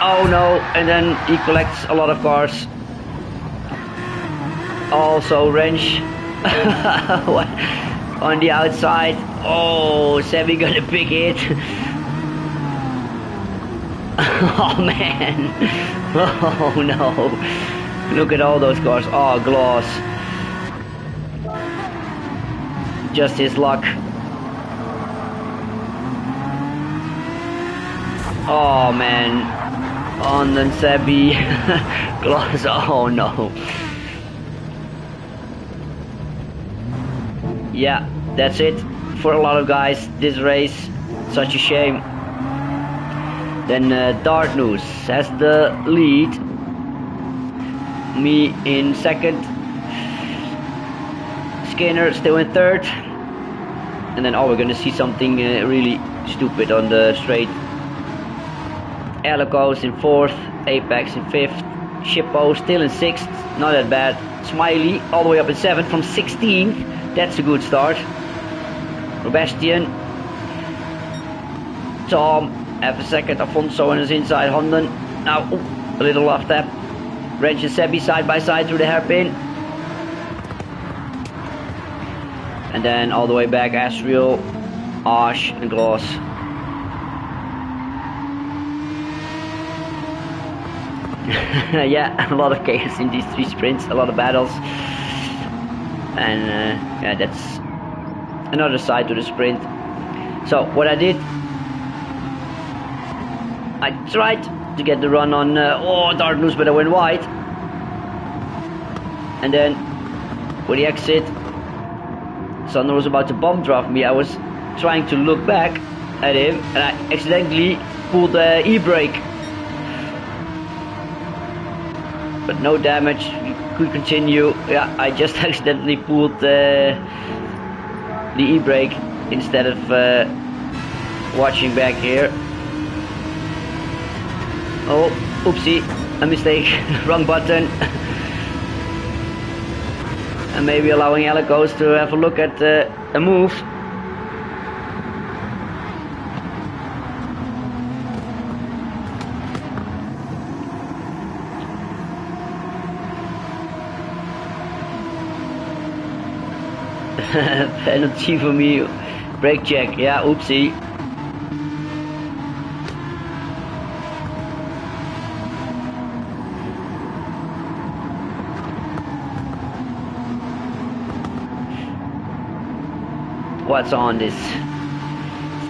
Oh no, and then he collects a lot of cars. Also Wrench on the outside. Oh, Sebi got a big hit. Oh man. Oh no. Look at all those cars. Oh, Gloss. Just his luck. Oh man. On then Sebi. Gloss. Oh no. Yeah, that's it for a lot of guys. This race, Such a shame. Then Dartnews has the lead. Me in second. Skinner still in third. And then, oh, we're gonna see something really stupid on the straight. Elicos in fourth. Apex in fifth. Shippo still in sixth. Not that bad. Smiley all the way up in seventh from 16th. That's a good start. Robastian. Tom after second. Afonso on his inside. Honden now a little off tap. Wrench and Sebi side by side through the hairpin. And then all the way back Asriel, Ash and Gloss. Yeah, a lot of chaos in these 3 sprints, a lot of battles. And yeah, that's another side to the sprint. So what I did, I tried to get the run on Dartnews, but I went wide. And then with the exit, Sander was about to bomb draft me. I was trying to look back at him and I accidentally pulled the e-brake. But no damage, you could continue. Yeah, I just accidentally pulled the e-brake instead of watching back here. Oh, oopsie, a mistake, wrong button. And maybe allowing Elicos to have a look at a move. Penalty for me. Brake check, yeah, oopsie. What's on this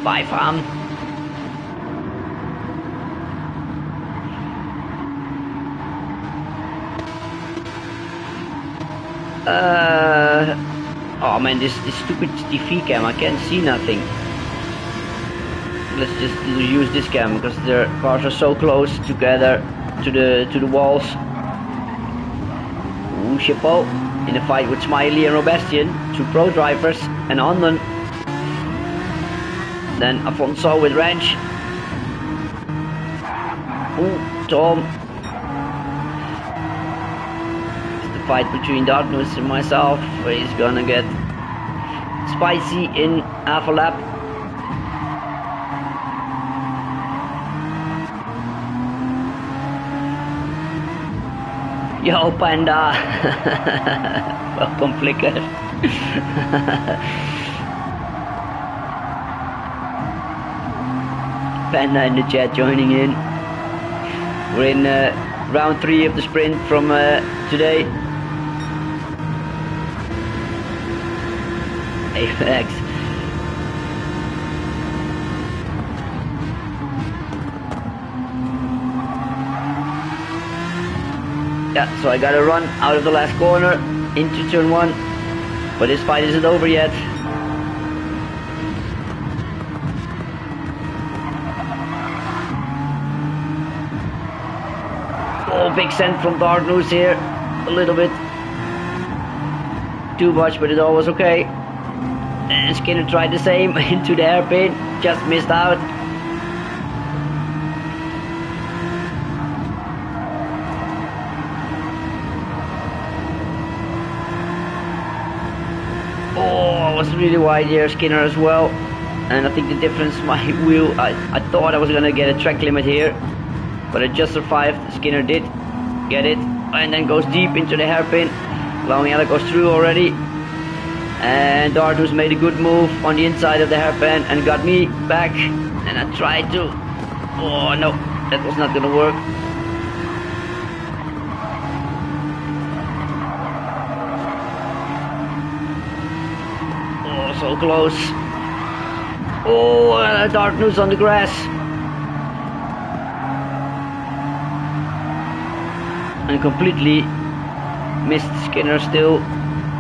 spy farm? Oh man, this stupid TV cam, I can't see nothing. Let's just use this cam because the cars are so close together to the walls. Ooh, Shippo in a fight with Smiley and Robastian, 2 pro drivers, and Anden. Then Afonso with Wrench. Ooh, Tom. It's the fight between Dartnews and myself, where he's gonna get spicy in half a lap. Yo, Panda! Welcome, Flicker. Panda in the chat joining in. We're in round 3 of the sprint from today. Apex. Yeah, so I gotta run out of the last corner into turn 1, but this fight isn't over yet. Oh, big send from Dartnews here, a little bit too much, but it all was okay. And Skinner tried the same into the hairpin, just missed out. Oh, I was really wide here, Skinner as well. And I think the difference, my wheel, I thought I was gonna get a track limit here, but I just survived. Skinner did get it, and then goes deep into the hairpin, allowing Ella goes through already. And Dartnews made a good move on the inside of the hairpin and got me back. And I tried to, oh no, that was not gonna work. Oh, so close. Oh, Dartnews on the grass. And completely missed Skinner still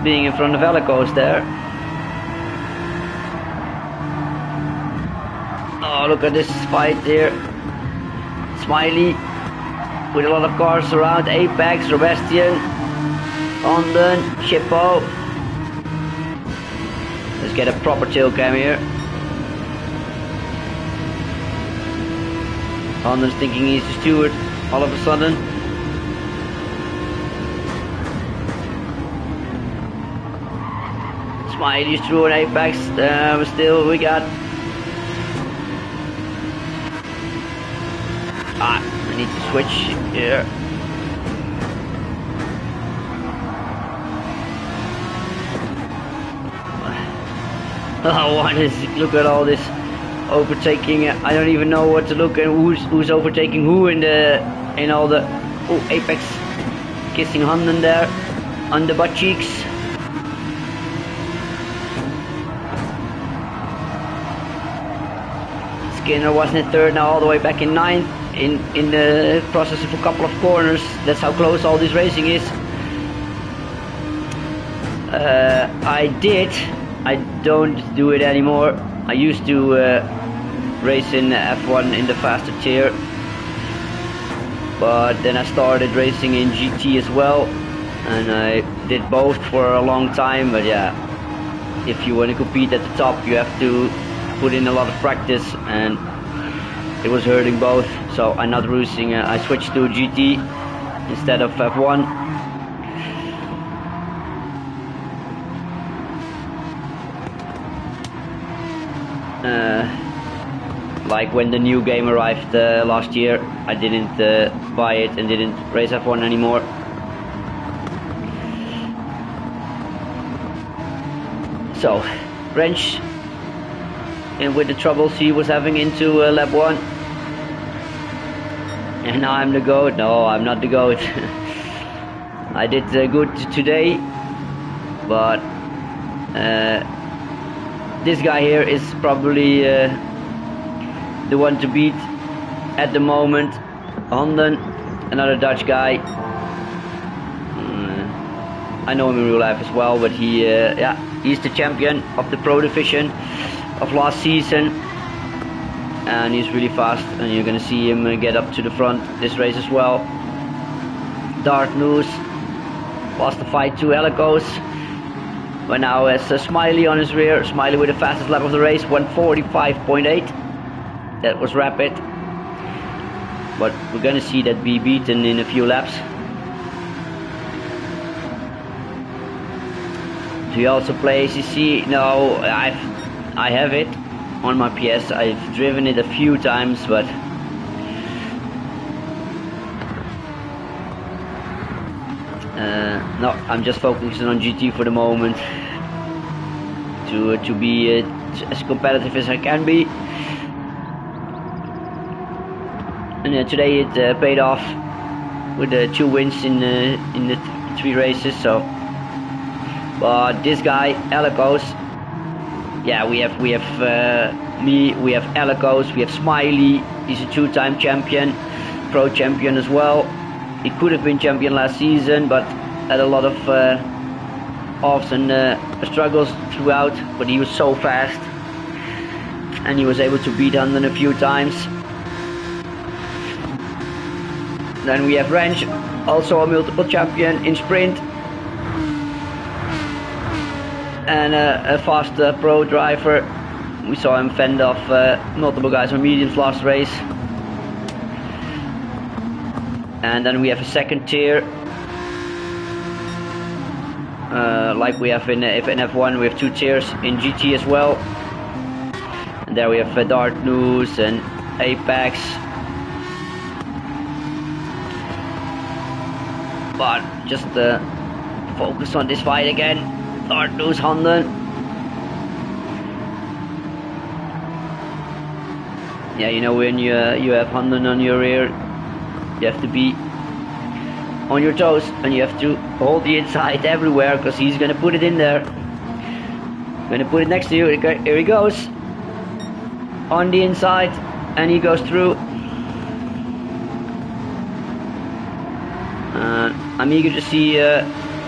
being in front of Elicos there. Oh, look at this fight here. Smiley with a lot of cars around. Apex, Sebastian, Honden, Chippo. Let's get a proper tail cam here. Honden's thinking he's the steward all of a sudden. Smiley's through an Apex. Still we got... I need to switch here. Oh, what is... Look at all this overtaking. I don't even know what to look at. Who's overtaking who in all the... Oh, Apex kissing Honden there on the butt cheeks. Skinner wasn't in third, now all the way back in ninth. In the process of a couple of corners. That's how close all this racing is. I don't do it anymore. I used to race in F1 in the faster tier, but then I started racing in GT as well, and I did both for a long time. But yeah, if you want to compete at the top, you have to put in a lot of practice, and it was hurting both. So I'm not racing. I switched to GT instead of F1. Like when the new game arrived last year, I didn't buy it and didn't race F1 anymore. So, Wrench, and with the troubles he was having into lap 1. And now I'm the GOAT. No, I'm not the GOAT. I did good today, but this guy here is probably the one to beat at the moment. Honden, another Dutch guy. I know him in real life as well, but yeah, he's the champion of the Pro Division of last season, and he's really fast, and you're gonna see him get up to the front this race as well. Dart News lost the fight to Helicos, but now has Smiley on his rear. Smiley with the fastest lap of the race, 1:45.8. That was rapid, but we're gonna see that be beaten in a few laps. Do you also play ACC? No, I have it on my PS. I've driven it a few times, but no, I'm just focusing on GT for the moment to be as competitive as I can be. And today it paid off with 2 wins in the 3 races. So, but this guy Helicos, yeah, we have me, we have Helicos, we have Smiley. He's a 2-time champion, pro champion as well. He could have been champion last season, but had a lot of offs and struggles throughout. But he was so fast, and he was able to beat Honden a few times. Then we have Wrench, also a multiple champion in sprint, and a fast pro driver. We saw him fend off multiple guys on mediums last race. And then we have a second tier, like we have in F1. We have 2 tiers in GT as well. And there we have Dart News and Apex. But just focus on this fight again. Dart News, Honden. Yeah, you know, when you have Honden on your rear, you have to be on your toes, and you have to hold the inside everywhere, because he's gonna put it in there. Gonna put it next to you. Here he goes on the inside, and he goes through. I'm eager to see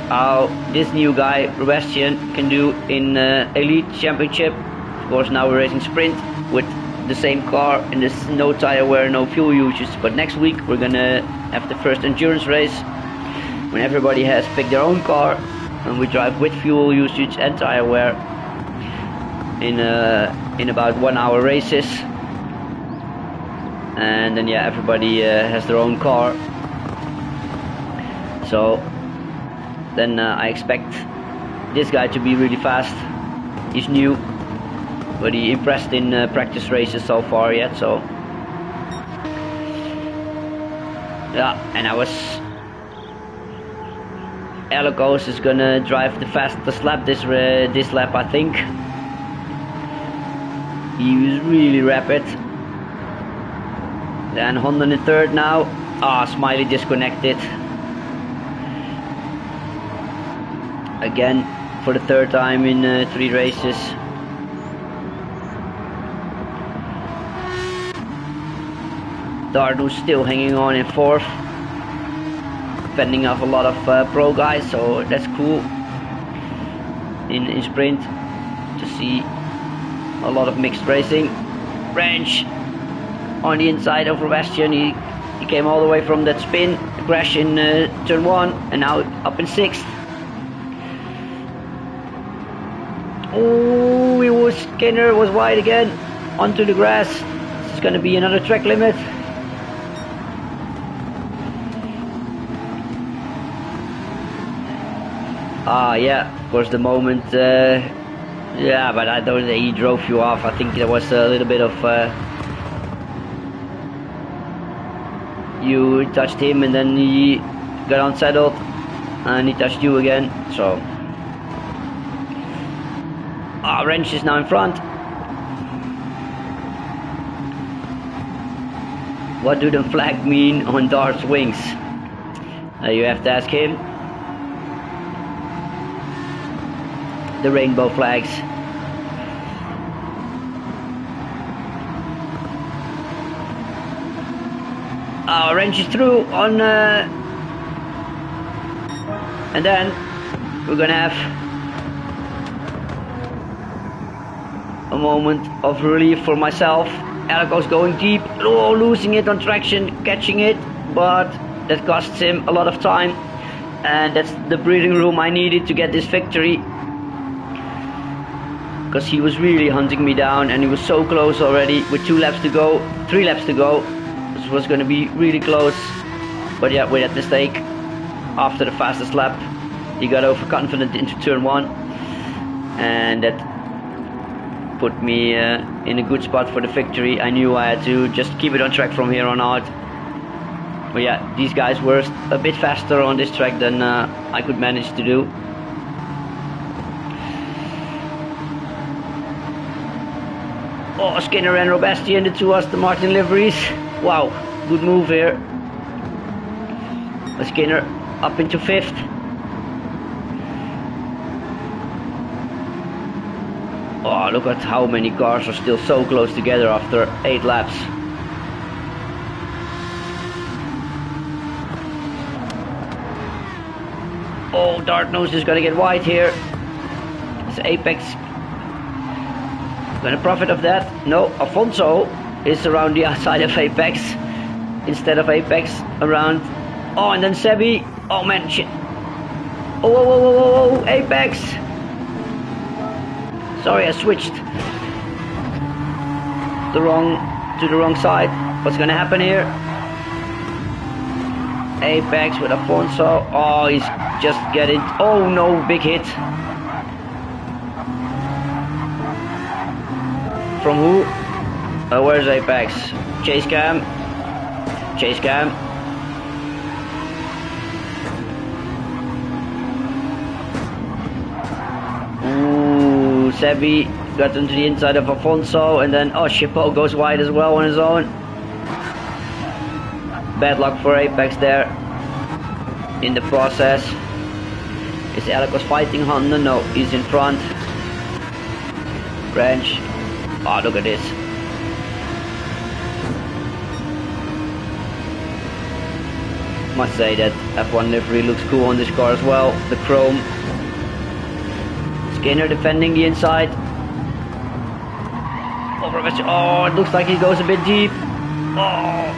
how this new guy Sebastian can do in Elite Championship. Of course, now we're racing sprint with the same car, and there's no tire wear, no fuel usage. But next week we're gonna have the first endurance race when everybody has picked their own car, and we drive with fuel usage and tire wear in about 1 hour races. And then yeah, everybody has their own car. So then I expect this guy to be really fast. He's new, but he impressed in practice races so far yet. So yeah, and Elikos is gonna drive the fastest lap this lap, I think. He was really rapid. Then Honda in third now. Smiley disconnected again for the third time in 3 races. Dardu's still hanging on in fourth, fending off a lot of pro guys, so that's cool in sprint to see a lot of mixed racing. Wrench on the inside of Sebastian. He came all the way from that spin crash in turn 1 and now up in 6th. Oh, Skinner was wide again onto the grass. This is going to be another track limit. Yeah, of course the moment. Yeah, but I don't think he drove you off. I think there was a little bit of you touched him and then he got unsettled and he touched you again. So Wrench is now in front. What do the flag mean on Dart's wings? You have to ask him. The rainbow flags. Wrench is through on and then we're gonna have a moment of relief for myself. Elikos going deep, losing it on traction, catching it, but that costs him a lot of time, and that's the breathing room I needed to get this victory, because he was really hunting me down and he was so close already with 3 laps to go. This was going to be really close, but yeah, with that mistake after the fastest lap he got overconfident into turn 1, and that put me in a good spot for the victory. I knew I had to just keep it on track from here on out. But yeah, these guys were a bit faster on this track than I could manage to do. Skinner and Sebastian, the 2 Aston Martin liveries. Wow, good move here. Skinner up into 5th. Look at how many cars are still so close together after 8 laps. Dartnose is gonna get wide here. Is Apex gonna profit of that? No, Alfonso is around the outside of Apex instead of Apex around. And then Sebi. Oh man, shit. Whoa, Apex. Sorry, I switched to the wrong side. What's gonna happen here? Apex with Alfonso. He's just getting. Oh no, big hit. From who? Where's Apex? Chase cam. Sebi got into the inside of Alfonso, and then Shippo goes wide as well on his own. Bad luck for Apex there in the process. Is Elikos fighting Honda? No, he's in front. Wrench. Look at this. Must say that F1 livery looks cool on this car as well. The chrome. Skinner defending the inside. Oh, it looks like he goes a bit deep. Oh.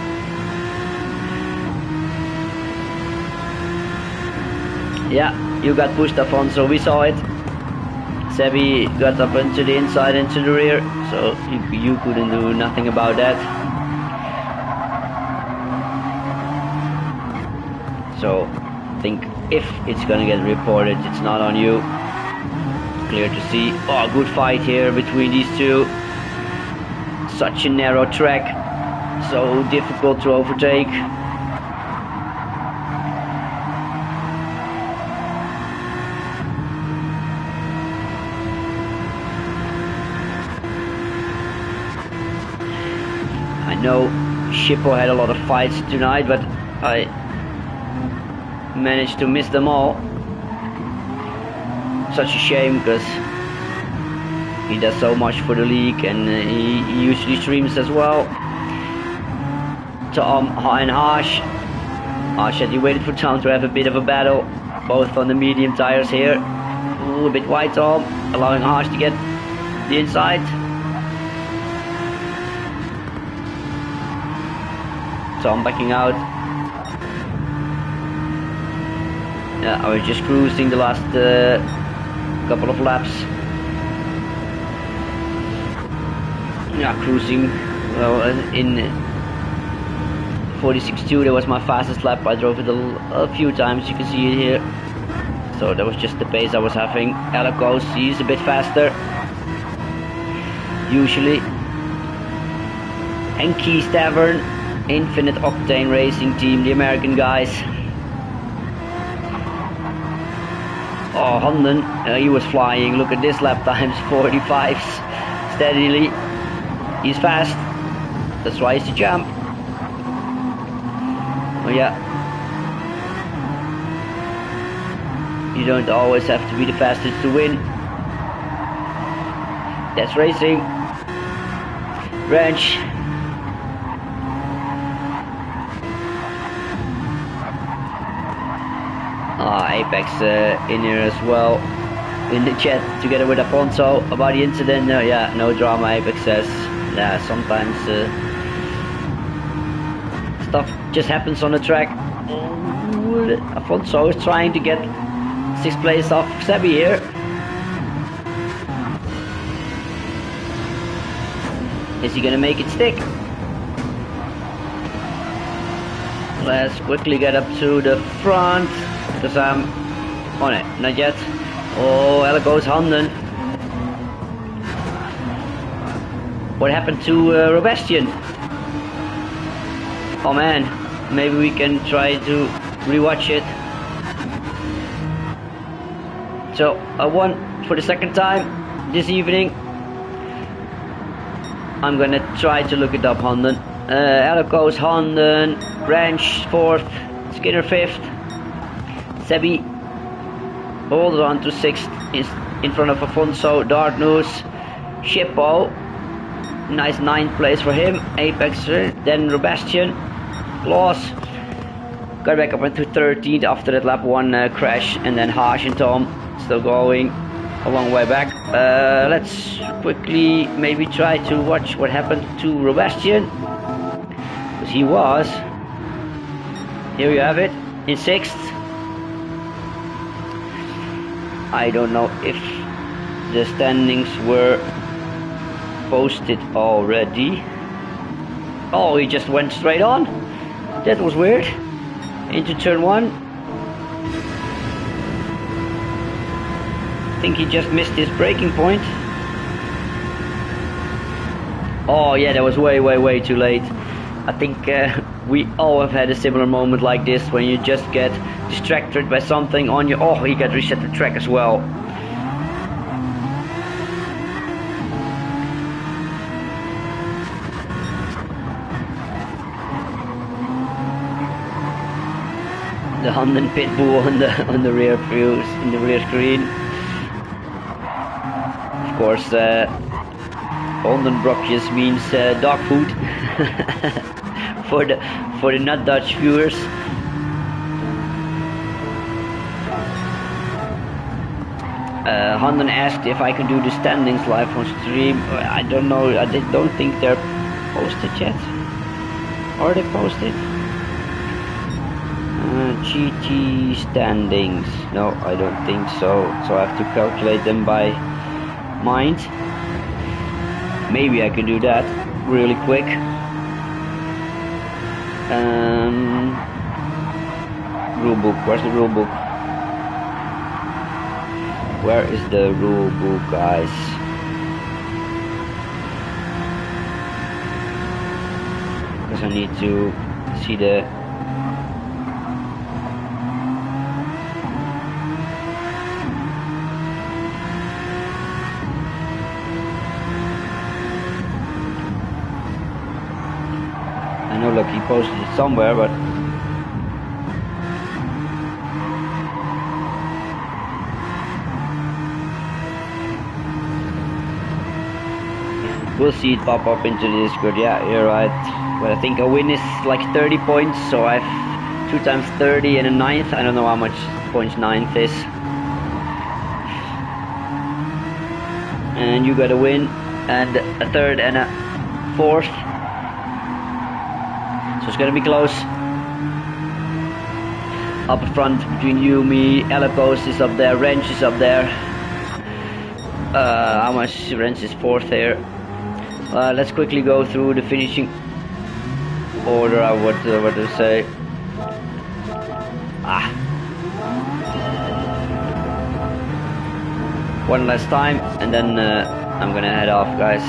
Yeah, you got pushed, Afonso. We saw it. Sebi got up into the inside, into the rear, so you couldn't do nothing about that. So I think if it's gonna get reported, it's not on you. Clear to see. Oh, good fight here between these two. Such a narrow track, so difficult to overtake. I know Shippo had a lot of fights tonight, but I managed to miss them all. Such a shame, because he does so much for the league, and he usually streams as well. Tom and Harsh. Harsh said he waited for Tom to have a bit of a battle, both on the medium tires here. Ooh, a bit wide, Tom, allowing Harsh to get the inside. Tom backing out. Yeah, I was just cruising the last couple of laps. Yeah, cruising. Well, in 46.2 that was my fastest lap. I drove it a few times, you can see it here. So that was just the pace I was having. Alikos, he's a bit faster usually. And Keys Tavern, Infinite Octane Racing Team, the American guys. Oh, Honden, he was flying. Look at this lap times, 45s steadily. He's fast, that's why he's the champ. Oh yeah, you don't always have to be the fastest to win. That's racing. Wrench. Apex in here as well, in the chat together with Afonso about the incident. Yeah, no drama, Apex says. Yeah, sometimes stuff just happens on the track. Afonso is trying to get 6th place off Sebi here. Is he gonna make it stick? Let's quickly get up to the front, because I'm on it. Not yet. Oh, there goes Honden. What happened to Robastian? Oh man, maybe we can try to rewatch it. So I won for the 2nd time this evening. I'm gonna try to look it up, Honden. Alikos, Honden, Branch 4th, Skinner 5th, Sebi hold on to 6th in front of Afonso, Dartnews, Shippo, nice 9th place for him, Apex, then Robastian, Loss, got back up into 13th after that lap 1 crash, and then Harsh and Tom still going a long way back. Let's quickly maybe try to watch what happened to Robastian, because he was, here you have it, in 6th. I don't know if the standings were posted already. Oh, he just went straight on. That was weird. Into turn 1. I think he just missed his braking point. Oh yeah, that was way too late. I think we all have had a similar moment like this, when you just get distracted by something on your... Oh, he got reset the track as well. The Honden Pitbull on the rear views, in the rear screen. Of course, Honden Brokjes means dog food. for the not Dutch viewers. Handan asked if I can do the standings live on stream. I don't know. I don't think they're posted yet. Are they posted? GT standings. No, I don't think so. So I have to calculate them by mind. Maybe I can do that really quick. Rulebook. Where's the rulebook? Where is the rulebook, guys? Because I need to see the... I know, look, he posted it somewhere, but... We'll see it pop up into the Discord. Yeah, you're right. But I think a win is like 30 points, so I've 2 times 30 and a ninth. I don't know how much points ninth is. And you got a win, and a third and a fourth. So it's gonna be close. Up front between you, me, Elipos is up there, Wrench is up there. How much? Wrench is fourth here. Let's quickly go through the finishing order. What to say? One last time, and then I'm gonna head off, guys.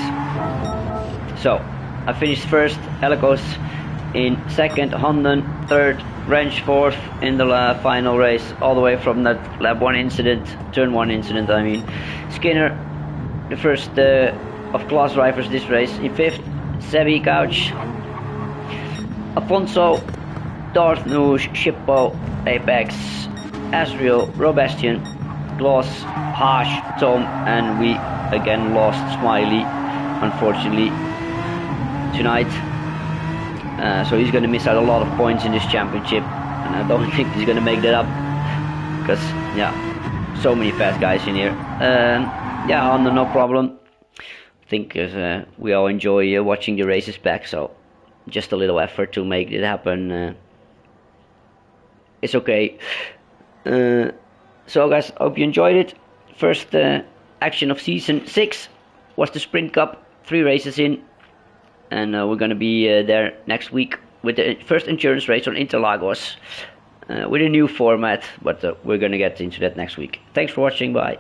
So I finished first, Helicos in second, Honden third, Wrench fourth in the final race, all the way from that lap 1 incident, turn 1 incident. I mean, Skinner, the first of class drivers this race, in fifth, Sebi Couch, Afonso, Darth Noosh, Shippo, Apex, Asriel, Robastian, Gloss, Hash, Tom, and we again lost Smiley, unfortunately, tonight. So he's going to miss out a lot of points in this championship, and I don't think he's going to make that up, because, yeah, so many fast guys in here. Yeah, Honda, no problem. I think we all enjoy watching the races back, so just a little effort to make it happen. It's okay. So guys, hope you enjoyed it. First action of season 6 was the Sprint Cup, 3 races in, and we're gonna be there next week with the first endurance race on Interlagos with a new format, but we're gonna get into that next week. Thanks for watching, bye.